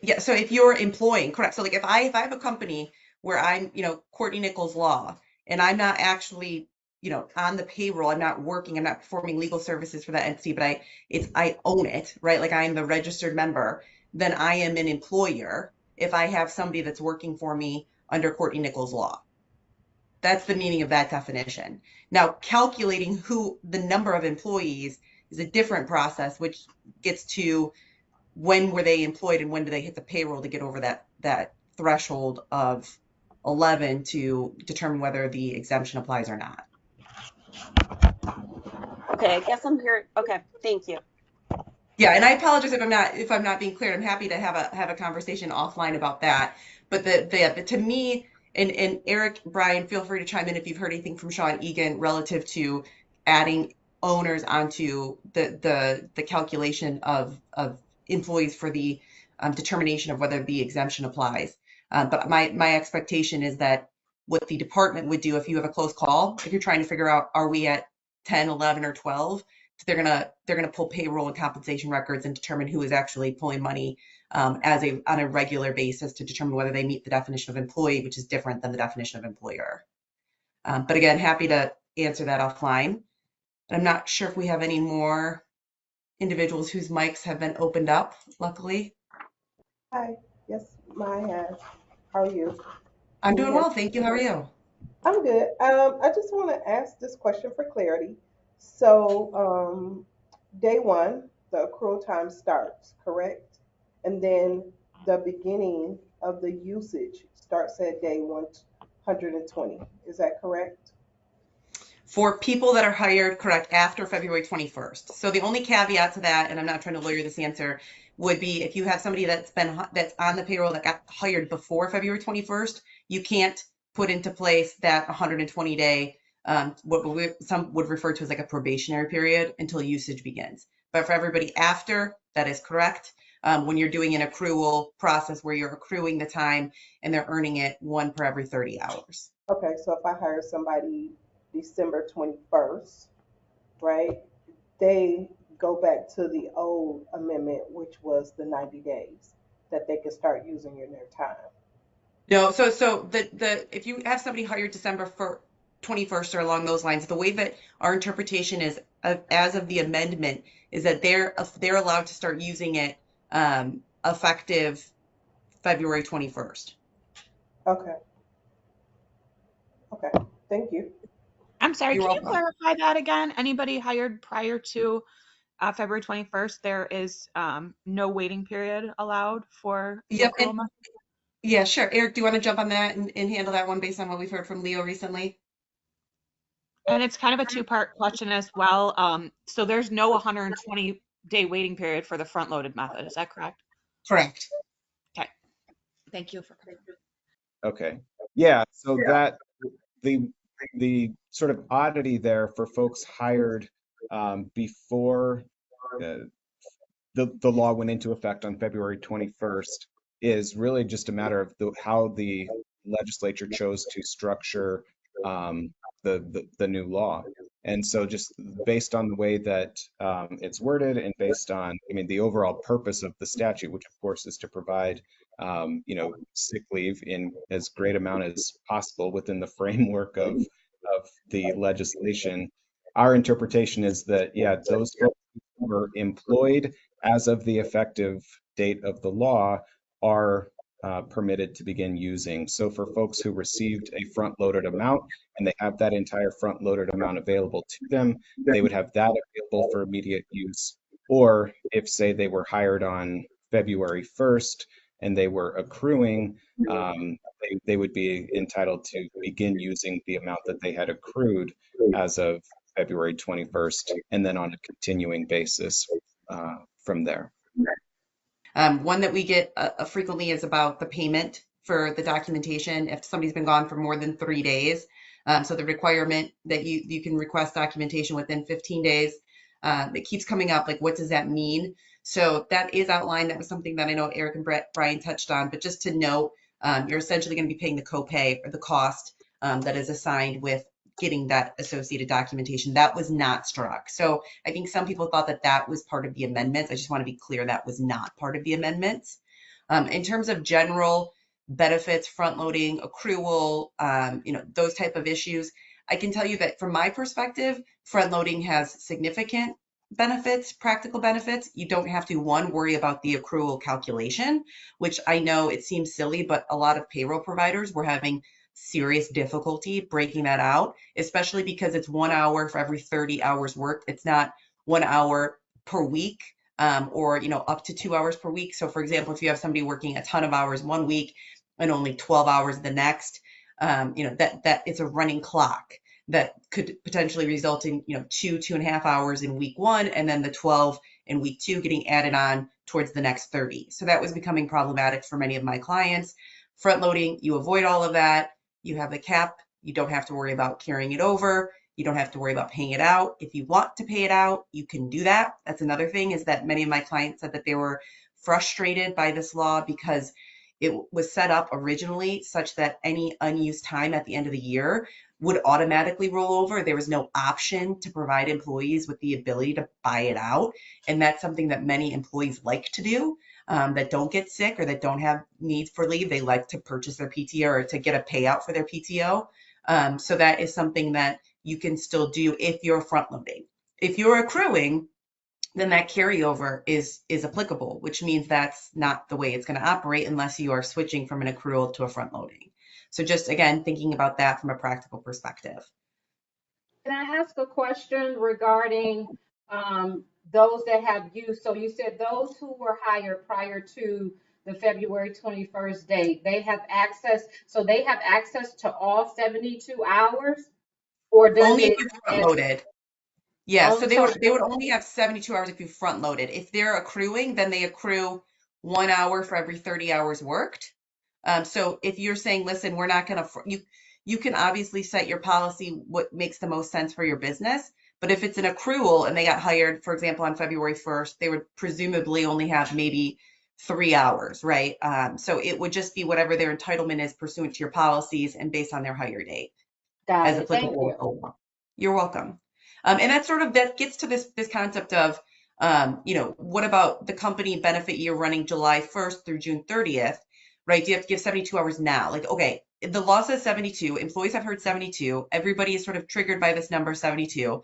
Yeah, so if you're employing, correct. So like if I have a company where I'm, Courtney Nichols Law, and I'm not actually, on the payroll, I'm not working, I'm not performing legal services for that entity, but I own it, right? Like I am the registered member, then I am an employer if I have somebody that's working for me under Courtney Nichols Law. That's the meaning of that definition. Now, calculating the number of employees is a different process, which gets to when were they employed and when do they hit the payroll to get over that threshold of 11 to determine whether the exemption applies or not. Okay, I guess I'm here. Okay, thank you. Yeah, and I apologize if I'm not being clear. I'm happy to have a conversation offline about that. But to me, and Eric, Brian, feel free to chime in if you've heard anything from Sean Egan relative to adding owners onto the calculation of employees for the determination of whether the exemption applies. But my expectation is that what the department would do if you have a close call, if you're trying to figure out, are we at 10, 11, or 12, they're gonna pull payroll and compensation records and determine who is actually pulling money on a regular basis to determine whether they meet the definition of employee, which is different than the definition of employer. But again, happy to answer that offline. I'm not sure if we have any more individuals whose mics have been opened up, luckily. Hi. Yes, mine has. How are you? I'm Can you doing hear me? well, thank you. How are you? I'm good. I just want to ask this question for clarity. So, day one, the accrual time starts, correct? And then the beginning of the usage starts at day 120. Is that correct? For people that are hired, correct, after February 21st. So the only caveat to that, and I'm not trying to lawyer this answer, would be if you have somebody that's on the payroll that got hired before February 21st, you can't put into place that 120-day, some would refer to as like a probationary period until usage begins. But for everybody after, that is correct. When you're doing an accrual process where you're accruing the time and they're earning it one per every 30 hours. Okay, so if I hire somebody December 21st, right? They go back to the old amendment, which was the 90 days that they could start using in their time. No, so the if you have somebody hired December 21st or along those lines, the way that our interpretation is as of the amendment is that they're allowed to start using it effective February 21st. Okay. Okay. Thank you. I'm sorry, You're can you welcome. clarify that again? Anybody hired prior to February 21st, there is no waiting period allowed for the Yep, and accrual month? yeah, sure. Eric, do you want to jump on that and handle that one based on what we've heard from Leo recently? And it's kind of a two-part question as well. So there's no 120-day waiting period for the front-loaded method. Is that correct? Correct. Okay. Thank you for confirming. Okay. Yeah, so that the sort of oddity there for folks hired before the law went into effect on February 21st is really just a matter of how the legislature chose to structure the new law. And so just based on the way that it's worded and based on, I mean, the overall purpose of the statute, which of course is to provide, sick leave in as great amount as possible within the framework of the legislation. Our interpretation is that, yeah, those folks who were employed as of the effective date of the law are permitted to begin using. So for folks who received a front-loaded amount and they have that entire front-loaded amount available to them, they would have that available for immediate use. Or if, say, they were hired on February 1st and they were accruing, they would be entitled to begin using the amount that they had accrued as of February 21st, and then on a continuing basis from there. One that we get frequently is about the payment for the documentation if somebody's been gone for more than 3 days. So the requirement that you can request documentation within 15 days, it keeps coming up, like what does that mean? So that is outlined. That was something that I know Eric and Brian touched on, but just to note, you're essentially going to be paying the copay or the cost that is assigned with getting that associated documentation. That was not struck. So I think some people thought that that was part of the amendments. I just want to be clear that was not part of the amendments. In terms of general benefits, front loading, accrual, those type of issues, I can tell you that from my perspective, front loading has significant benefits, practical benefits. You don't have to, one, worry about the accrual calculation, which I know it seems silly, but a lot of payroll providers were having serious difficulty breaking that out, especially because it's 1 hour for every 30 hours worked. It's not 1 hour per week, or up to 2 hours per week. So for example, if you have somebody working a ton of hours one week and only 12 hours the next, that it's a running clock that could potentially result in 2.5 hours in week one, and then the 12 in week two getting added on towards the next 30. So that was becoming problematic for many of my clients. Front loading, you avoid all of that. You have the cap. You don't have to worry about carrying it over. You don't have to worry about paying it out. If you want to pay it out, you can do that. That's another thing, is that many of my clients said that they were frustrated by this law because it was set up originally such that any unused time at the end of the year would automatically roll over. There was no option to provide employees with the ability to buy it out. And that's something that many employees like to do. That don't get sick or that don't have needs for leave. They like to purchase their PTO or to get a payout for their PTO. So that is something that you can still do if you're front loading. If you're accruing, then that carryover is applicable, which means that's not the way it's going to operate unless you are switching from an accrual to a front loading. So just again, thinking about that from a practical perspective. Can I ask a question regarding those that have used? So you said those who were hired prior to the February 21st date, they have access. So they have access to all 72 hours, or does Only if it? you front loaded. Yeah, so Only they so. would only have 72 hours if you front loaded. If they're accruing, then they accrue 1 hour for every 30 hours worked. So if you're saying, listen, we're not going to, you can obviously set your policy what makes the most sense for your business. But if it's an accrual and they got hired, for example, on February 1st, they would presumably only have maybe 3 hours, right? So it would just be whatever their entitlement is pursuant to your policies and based on their hire date Got as it. Thank applicable you. with the law. You're welcome. And that's sort of, that gets to this concept of, what about the company benefit year running July 1st through June 30th, right? Do you have to give 72 hours now? Like, okay, the law says 72, employees have heard 72, everybody is sort of triggered by this number 72.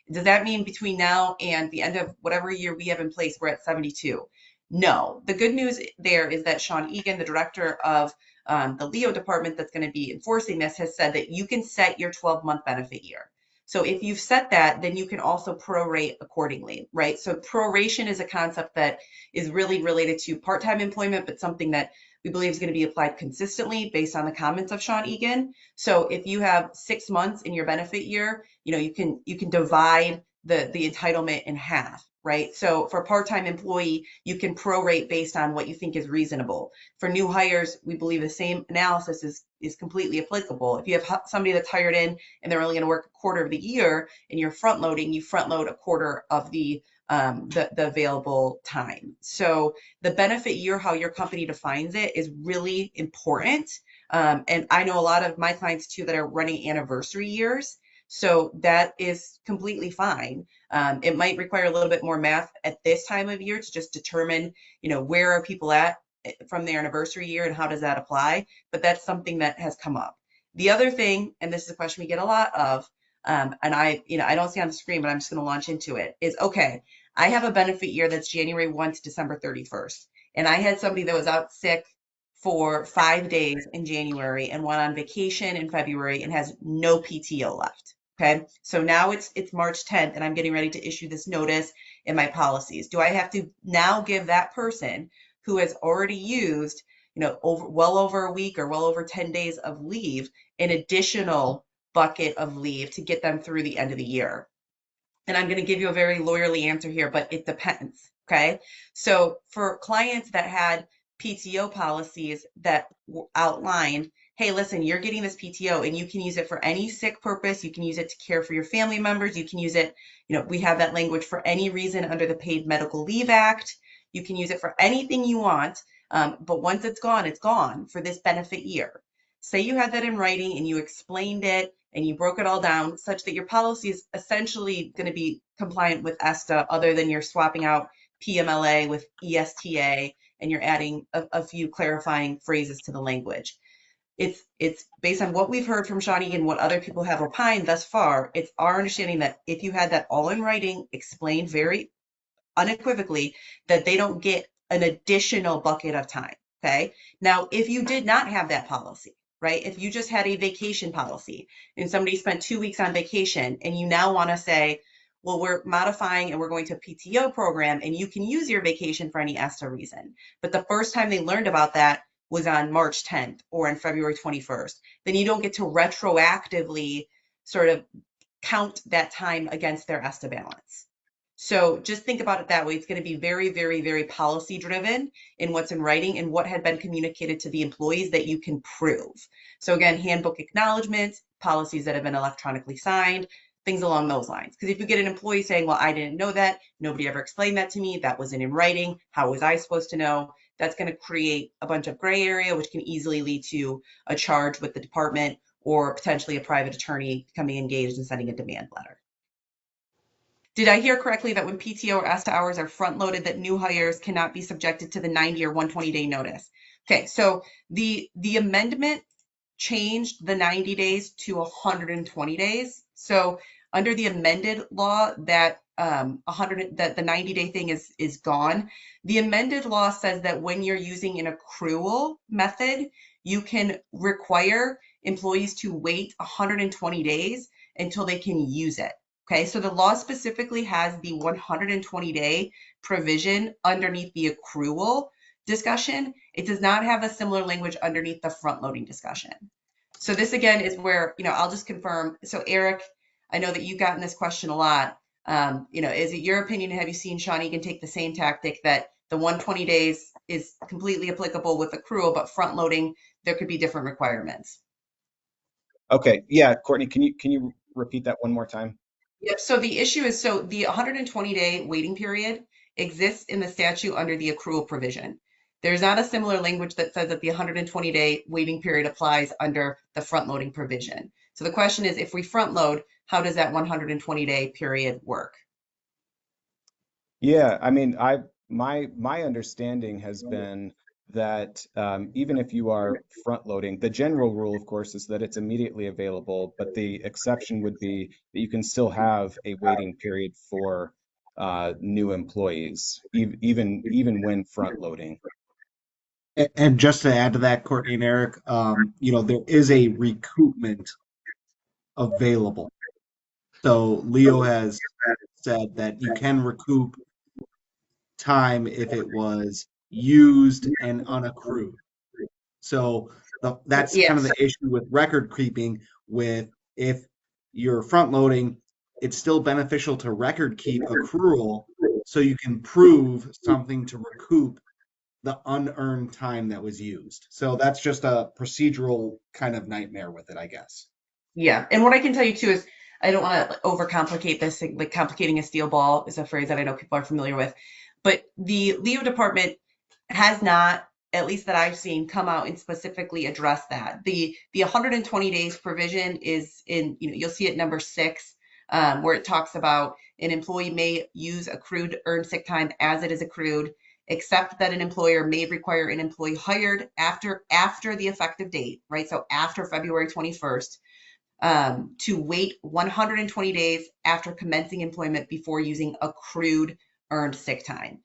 Does that mean between now and the end of whatever year we have in place, we're at 72? No. The good news there is that Sean Egan, the director of the Leo department that's going to be enforcing this, has said that you can set your 12-month benefit year. So if you've set that, then you can also prorate accordingly, right? So proration is a concept that is really related to part-time employment, but something that we believe is going to be applied consistently based on the comments of Sean Egan. So if you have 6 months in your benefit year, you can divide the entitlement in half, right? So for a part-time employee, you can prorate based on what you think is reasonable. For new hires, we believe the same analysis is completely applicable. If you have somebody that's hired in and they're only going to work a quarter of the year and you're front loading, you front load a quarter of the available time. So the benefit year, how your company defines it, is really important. And I know a lot of my clients too that are running anniversary years. So that is completely fine. It might require a little bit more math at this time of year to just determine, where are people at from their anniversary year and how does that apply? But that's something that has come up. The other thing, and this is a question we get a lot of, and I don't see on the screen, but I'm just going to launch into it, is okay, I have a benefit year that's January 1 to December 31st. And I had somebody that was out sick for 5 days in January and went on vacation in February and has no PTO left. Okay, so now it's March 10th and I'm getting ready to issue this notice in my policies. Do I have to now give that person who has already used, well over a week or well over 10 days of leave, an additional bucket of leave to get them through the end of the year? And I'm going to give you a very lawyerly answer here, but it depends. Okay. So for clients that had PTO policies that outlined, hey, listen, you're getting this PTO and you can use it for any sick purpose. You can use it to care for your family members. You can use it, we have that language, for any reason under the Paid Medical Leave Act. You can use it for anything you want. But once it's gone for this benefit year. Say you had that in writing and you explained it and you broke it all down such that your policy is essentially going to be compliant with ESTA, other than you're swapping out PMLA with ESTA and you're adding a few clarifying phrases to the language. It's based on what we've heard from Sean Egan, what other people have opined thus far. It's our understanding that if you had that all in writing, explained very unequivocally, that they don't get an additional bucket of time. Okay. Now, if you did not have that policy, right? If you just had a vacation policy and somebody spent 2 weeks on vacation and you now want to say, well, we're modifying and we're going to a PTO program and you can use your vacation for any ESTA reason. But the first time they learned about that was on March 10th or on February 21st, then you don't get to retroactively sort of count that time against their ESTA balance. So just think about it that way. It's going to be very, very, very policy driven in what's in writing and what had been communicated to the employees that you can prove. So again, handbook acknowledgments, policies that have been electronically signed, things along those lines. Because if you get an employee saying, well, I didn't know that, nobody ever explained that to me, that wasn't in writing, how was I supposed to know? That's going to create a bunch of gray area, which can easily lead to a charge with the department or potentially a private attorney becoming engaged and sending a demand letter. Did I hear correctly that when PTO or ESTA hours are front loaded, that new hires cannot be subjected to the 90 or 120-day notice? Okay, so the amendment changed the 90 days to 120 days. So under the amended law, that that the 90-day thing is gone. The amended law says that when you're using an accrual method, you can require employees to wait 120 days until they can use it. Okay, so the law specifically has the 120-day provision underneath the accrual discussion. It does not have a similar language underneath the front loading discussion. So this again is where, I'll just confirm. So Eric, I know that you've gotten this question a lot. Is it your opinion, have you seen Sean Egan take the same tactic that the 120 days is completely applicable with accrual, but front loading, there could be different requirements? Okay, yeah, Courtney, can you repeat that one more time? Yep. So the issue is, so the 120-day waiting period exists in the statute under the accrual provision. There's not a similar language that says that the 120-day waiting period applies under the front loading provision. So the question is, if we front load, how does that 120-day period work? Yeah, I mean, my understanding has been that even if you are front loading, the general rule, of course, is that it's immediately available, but the exception would be that you can still have a waiting period for new employees, even when front loading. And just to add to that, Courtney and Eric, there is a recoupment available. So Leo has said that you can recoup time if it was used and unaccrued. So that's kind of Yes. the issue with record creeping. With if you're front loading, it's still beneficial to record keep accrual so you can prove something to recoup the unearned time that was used. So that's just a procedural kind of nightmare with it, I guess. Yeah. And what I can tell you too is, I don't want to overcomplicate this. Like complicating a steel ball is a phrase that I know people are familiar with. But the Leo department has not, at least that I've seen, come out and specifically address that. The 120 days provision is in, you'll see it number 6, where it talks about an employee may use accrued earned sick time as it is accrued, except that an employer may require an employee hired after the effective date, right? So after February 21st, to wait 120 days after commencing employment before using accrued earned sick time.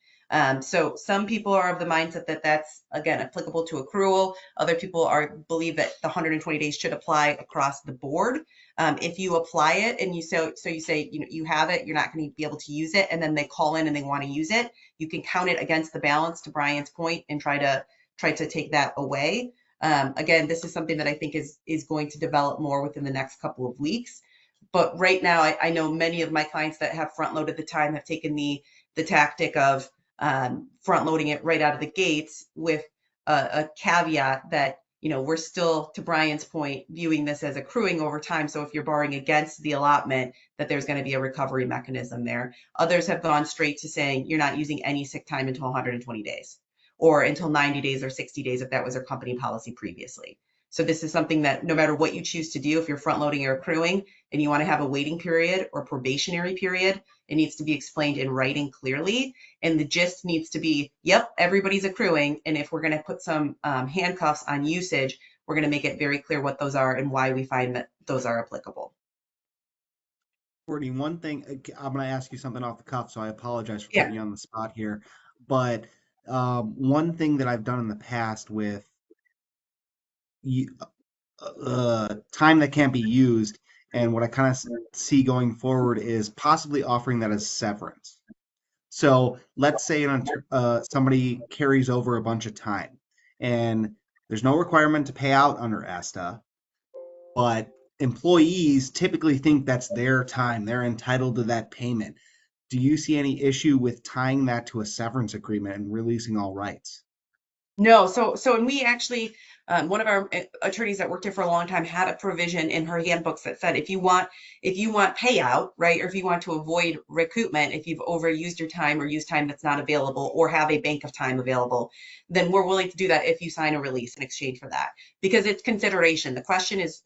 So some people are of the mindset that that's, again, applicable to accrual. Other people believe that the 120 days should apply across the board. If you apply it and you say, you have it, you're not going to be able to use it, and then they call in and they want to use it, you can count it against the balance, to Brian's point, and try to take that away. Again, this is something that I think is going to develop more within the next couple of weeks. But right now, I know many of my clients that have front loaded the time have taken the tactic of front loading it right out of the gates, with a caveat that, we're still, to Brian's point, viewing this as accruing over time. So if you're borrowing against the allotment, that there's going to be a recovery mechanism there. Others have gone straight to saying you're not using any sick time until 120 days. Or until 90 days or 60 days if that was their company policy previously. So this is something that no matter what you choose to do, if you're front loading or accruing and you want to have a waiting period or probationary period, it needs to be explained in writing clearly. And the gist needs to be, yep, everybody's accruing. And if we're going to put some handcuffs on usage, we're going to make it very clear what those are and why we find that those are applicable. Courtney, one thing, I'm going to ask you something off the cuff, so I apologize for Yeah. putting you on the spot here. But one thing that I've done in the past with time that can't be used, and what I kind of see going forward, is possibly offering that as severance. So let's say somebody carries over a bunch of time, and there's no requirement to pay out under ESTA, but employees typically think that's their time. They're entitled to that payment. Do you see any issue with tying that to a severance agreement and releasing all rights? No, and we actually, one of our attorneys that worked here for a long time had a provision in her handbooks that said if you want payout, right, or if you want to avoid recoupment, if you've overused your time or used time that's not available or have a bank of time available, then we're willing to do that if you sign a release in exchange for that, because it's consideration. The question is,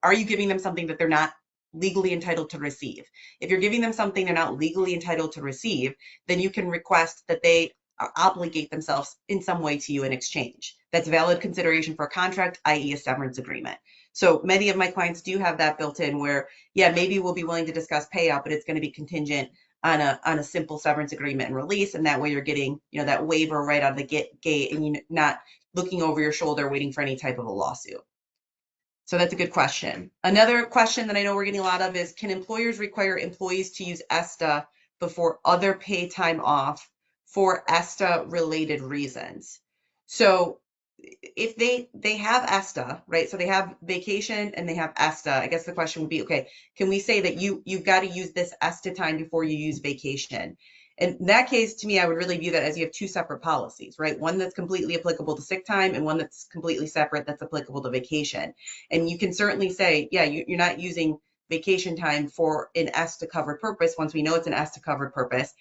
are you giving them something that they're not legally entitled to receive? If you're giving them something they're not legally entitled to receive, then you can request that they obligate themselves in some way to you in exchange. That's valid consideration for a contract, i.e. a severance agreement. So many of my clients do have that built in where, yeah, maybe we'll be willing to discuss payout, but it's going to be contingent on a simple severance agreement and release, and that way you're getting, that waiver right out of the gate, and you're not looking over your shoulder waiting for any type of a lawsuit. So that's a good question. Another question that I know we're getting a lot of is, can employers require employees to use ESTA before other paid time off for ESTA related reasons? So if they have ESTA, right? So they have vacation and they have ESTA. I guess the question would be, okay, can we say that you've got to use this ESTA time before you use vacation? In that case, to me, I would really view that as you have two separate policies, right? One that's completely applicable to sick time and one that's completely separate that's applicable to vacation. And you can certainly say, yeah, you're not using vacation time for an ESTA covered purpose once we know it's an ESTA covered purpose.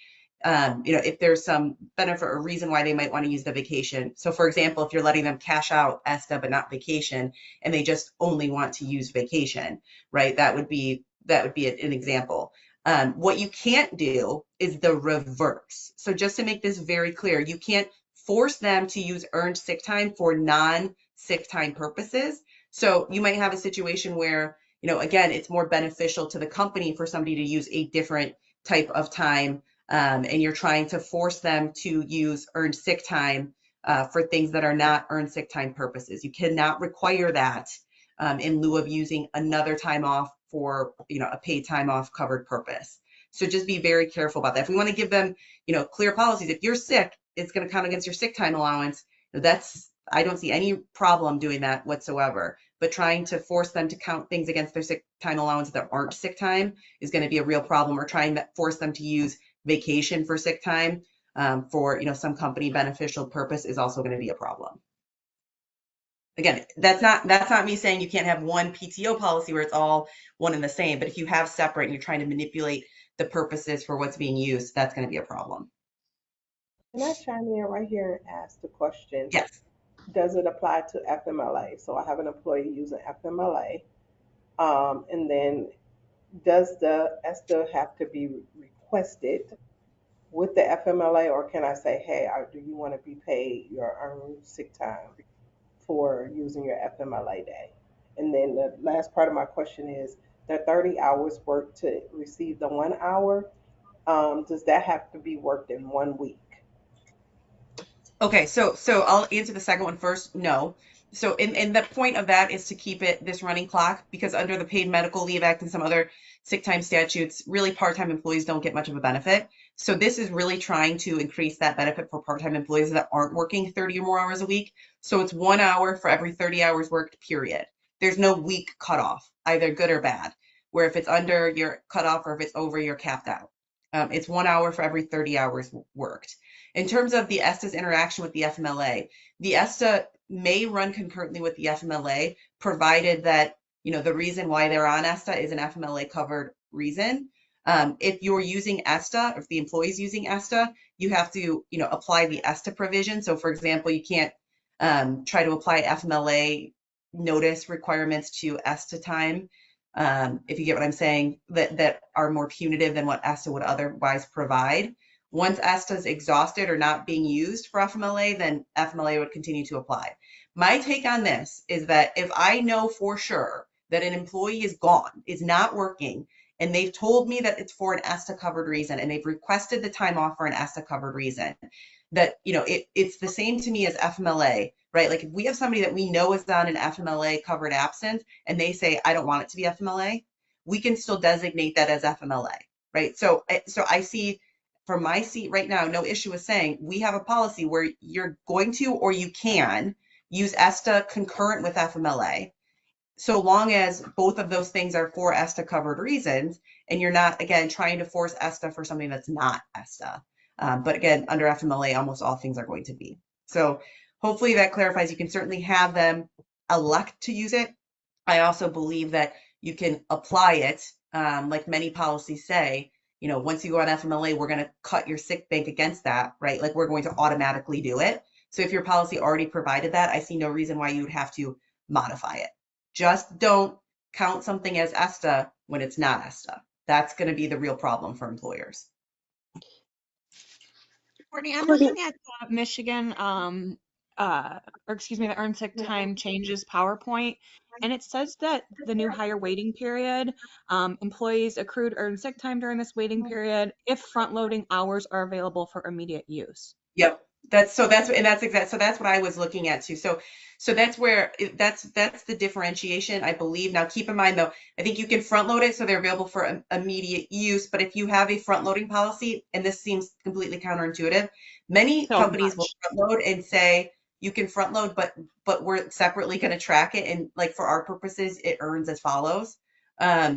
If there's some benefit or reason why they might want to use the vacation. So for example, if you're letting them cash out ESTA but not vacation, and they just only want to use vacation, right? That would be an example. What you can't do is the reverse. So just to make this very clear, you can't force them to use earned sick time for non-sick time purposes. So you might have a situation where, again, it's more beneficial to the company for somebody to use a different type of time, and you're trying to force them to use earned sick time for things that are not earned sick time purposes. You cannot require that in lieu of using another time off for a paid time off covered purpose. So just be very careful about that. If we want to give them clear policies, if you're sick, it's going to count against your sick time allowance. I don't see any problem doing that whatsoever. But trying to force them to count things against their sick time allowance that aren't sick time is going to be a real problem. Or trying to force them to use vacation for sick time for some company beneficial purpose is also going to be a problem. Again, that's not me saying you can't have one PTO policy where it's all one and the same, but if you have separate and you're trying to manipulate the purposes for what's being used, that's going to be a problem. Can I chime in right here and ask the question? Yes. Does it apply to FMLA? So I have an employee using FMLA, and then does the ESTA have to be requested with the FMLA, or can I say, hey, do you want to be paid your earned sick time for using your FMLA day? And then the last part of my question is, the 30 hours worked to receive the 1 hour, does that have to be worked in 1 week? Okay, so I'll answer the second one first. No. So in the point of that is to keep this running clock, because under the Paid Medical Leave Act and some other sick time statutes, really part-time employees don't get much of a benefit. So this is really trying to increase that benefit for part-time employees that aren't working 30 or more hours a week. So it's 1 hour for every 30 hours worked, period. There's no week cutoff, either good or bad, where if it's under, you're cut off, or if it's over, you're capped out. It's 1 hour for every 30 hours worked. In terms of the ESTA's interaction with the FMLA, the ESTA may run concurrently with the FMLA, provided that the reason why they're on ESTA is an FMLA covered reason. If you're using ESTA, or if the employee's using ESTA, you have to apply the ESTA provision. So for example, you can't try to apply FMLA notice requirements to ESTA time, if you get what I'm saying, that are more punitive than what ESTA would otherwise provide. Once ESTA is exhausted or not being used for FMLA, then FMLA would continue to apply. My take on this is that if I know for sure that an employee is gone, is not working, and they've told me that it's for an ESTA covered reason, and they've requested the time off for an ESTA covered reason, that it's the same to me as FMLA, right? Like if we have somebody that we know is on an FMLA covered absence and they say, I don't want it to be FMLA, we can still designate that as FMLA, right? So I see from my seat right now, no issue with saying we have a policy where you're going to, or you can use ESTA concurrent with FMLA, so long as both of those things are for ESTA covered reasons, and you're not, again, trying to force ESTA for something that's not ESTA. But again, under FMLA, almost all things are going to be. So hopefully that clarifies. You can certainly have them elect to use it. I also believe that you can apply it, like many policies say, once you go on FMLA, we're going to cut your sick bank against that, right? Like we're going to automatically do it. So if your policy already provided that, I see no reason why you would have to modify it. Just don't count something as ESTA when it's not ESTA. That's going to be the real problem for employers. Courtney, I'm Courtney, looking at Michigan or excuse me, the earned sick time changes PowerPoint, and it says that the new hire waiting period, employees accrued earned sick time during this waiting period if front loading hours are available for immediate use. Yep. So that's what I was looking at too. So that's where that's the differentiation, I believe. Now keep in mind though, I think you can front load it so they're available for immediate use, but if you have a front loading policy, and this seems completely counterintuitive, many So companies will much. front load and say you can front load, but we're separately going to track it, and like for our purposes, it earns as follows.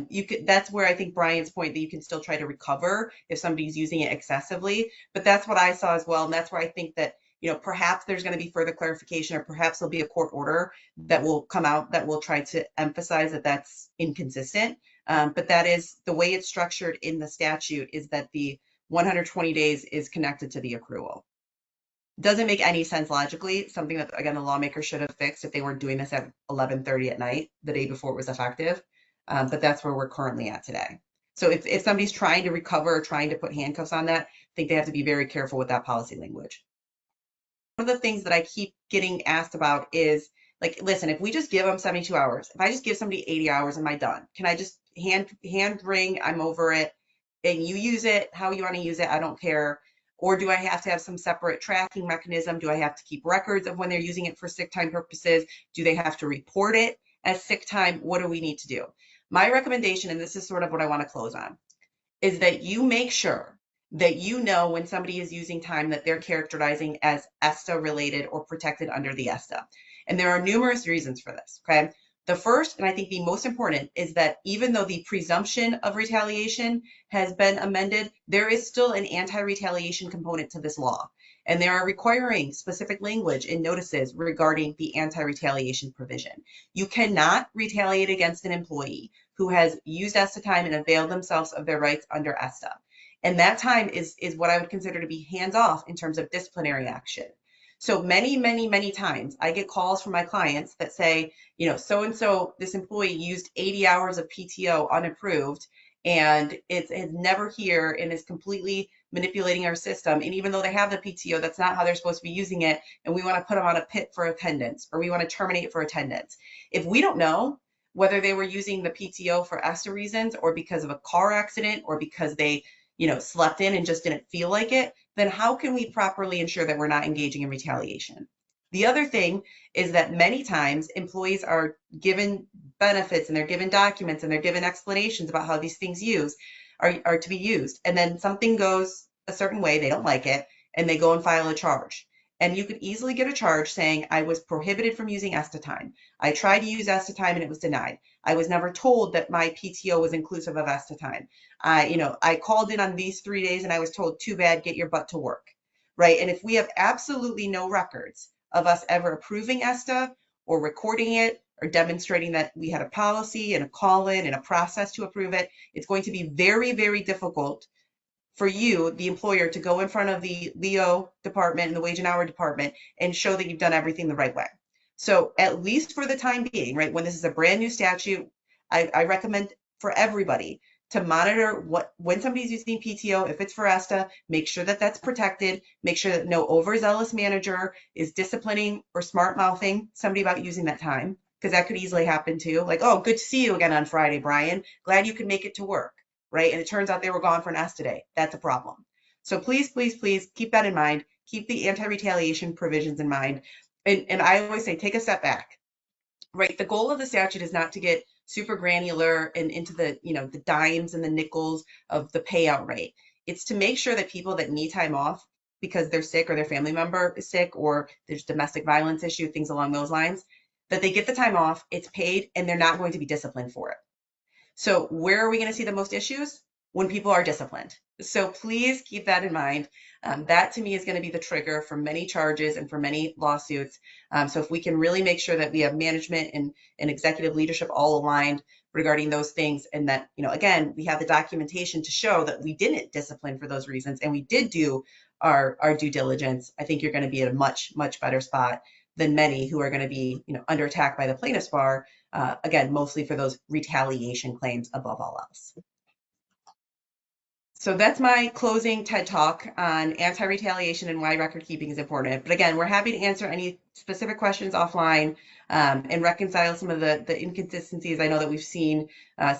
You could, that's where I think Brian's point that you can still try to recover if somebody's using it excessively. But that's what I saw as well. And that's where I think that, perhaps there's going to be further clarification, or perhaps there'll be a court order that will come out that will try to emphasize that that's inconsistent. But that is the way it's structured in the statute, is that the 120 days is connected to the accrual. Doesn't make any sense logically, something that, again, the lawmaker should have fixed if they weren't doing this at 11:30 at night, the day before it was effective. But that's where we're currently at today. So if somebody's trying to recover or trying to put handcuffs on that, I think they have to be very careful with that policy language. One of the things that I keep getting asked about is, like, listen, if we just give them 72 hours, if I just give somebody 80 hours, am I done? Can I just hand ring, I'm over it, and you use it how you want to use it, I don't care? Or do I have to have some separate tracking mechanism? Do I have to keep records of when they're using it for sick time purposes? Do they have to report it as sick time? What do we need to do? My recommendation, and this is sort of what I want to close on, is that you make sure that you know when somebody is using time that they're characterizing as ESTA related or protected under the ESTA. And there are numerous reasons for this, okay? The first, and I think the most important, is that even though the presumption of retaliation has been amended, there is still an anti-retaliation component to this law. And they are requiring specific language in notices regarding the anti-retaliation provision. You cannot retaliate against an employee who has used ESTA time and availed themselves of their rights under ESTA. And that time is what I would consider to be hands-off in terms of disciplinary action. So many, many, many times I get calls from my clients that say, so-and-so, this employee used 80 hours of PTO unapproved, and it's never here and is completely manipulating our system. And even though they have the PTO, that's not how they're supposed to be using it. And we want to put them on a PIP for attendance, or we want to terminate for attendance. If we don't know whether they were using the PTO for ESTA reasons, or because of a car accident, or because they slept in and just didn't feel like it, then how can we properly ensure that we're not engaging in retaliation? The other thing is that many times employees are given benefits, and they're given documents, and they're given explanations about how these things are to be used. And then something goes a certain way, they don't like it, and they go and file a charge. And you could easily get a charge saying, I was prohibited from using ESTA time. I tried to use ESTA time and it was denied. I was never told that my PTO was inclusive of ESTA time. I called in on these 3 days and I was told, too bad, get your butt to work, right? And if we have absolutely no records of us ever approving ESTA or recording it or demonstrating that we had a policy and a call-in and a process to approve it, it's going to be very, very difficult for you, the employer, to go in front of the LEO department and the wage and hour department and show that you've done everything the right way. So at least for the time being, right, when this is a brand new statute, I recommend for everybody to monitor when somebody's using PTO, if it's for ESTA, make sure that that's protected, make sure that no overzealous manager is disciplining or smart mouthing somebody about using that time, because that could easily happen too. Like, oh, good to see you again on Friday, Brian. Glad you could make it to work. Right? And it turns out they were gone for an ESTA day. That's a problem. So please, please, please keep that in mind. Keep the anti-retaliation provisions in mind. And I always say, take a step back, right? The goal of the statute is not to get super granular and into the, the dimes and the nickels of the payout rate. It's to make sure that people that need time off because they're sick or their family member is sick or there's domestic violence issue, things along those lines, that they get the time off, it's paid, and they're not going to be disciplined for it. So where are we going to see the most issues? When people are disciplined. So please keep that in mind. That to me is going to be the trigger for many charges and for many lawsuits. So if we can really make sure that we have management and executive leadership all aligned regarding those things, and that, again, we have the documentation to show that we didn't discipline for those reasons and we did do our due diligence, I think you're going to be at a much, much better spot than many who are going to be, under attack by the plaintiff's bar, again, mostly for those retaliation claims above all else. So that's my closing TED Talk on anti-retaliation and why record keeping is important. But again, we're happy to answer any specific questions offline and reconcile some of the inconsistencies I know that we've seen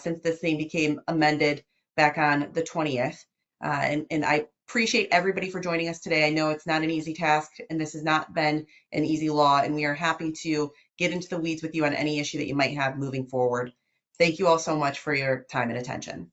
since this thing became amended back on the 20th. And I appreciate everybody for joining us today. I know it's not an easy task, and this has not been an easy law, and we are happy to get into the weeds with you on any issue that you might have moving forward. Thank you all so much for your time and attention.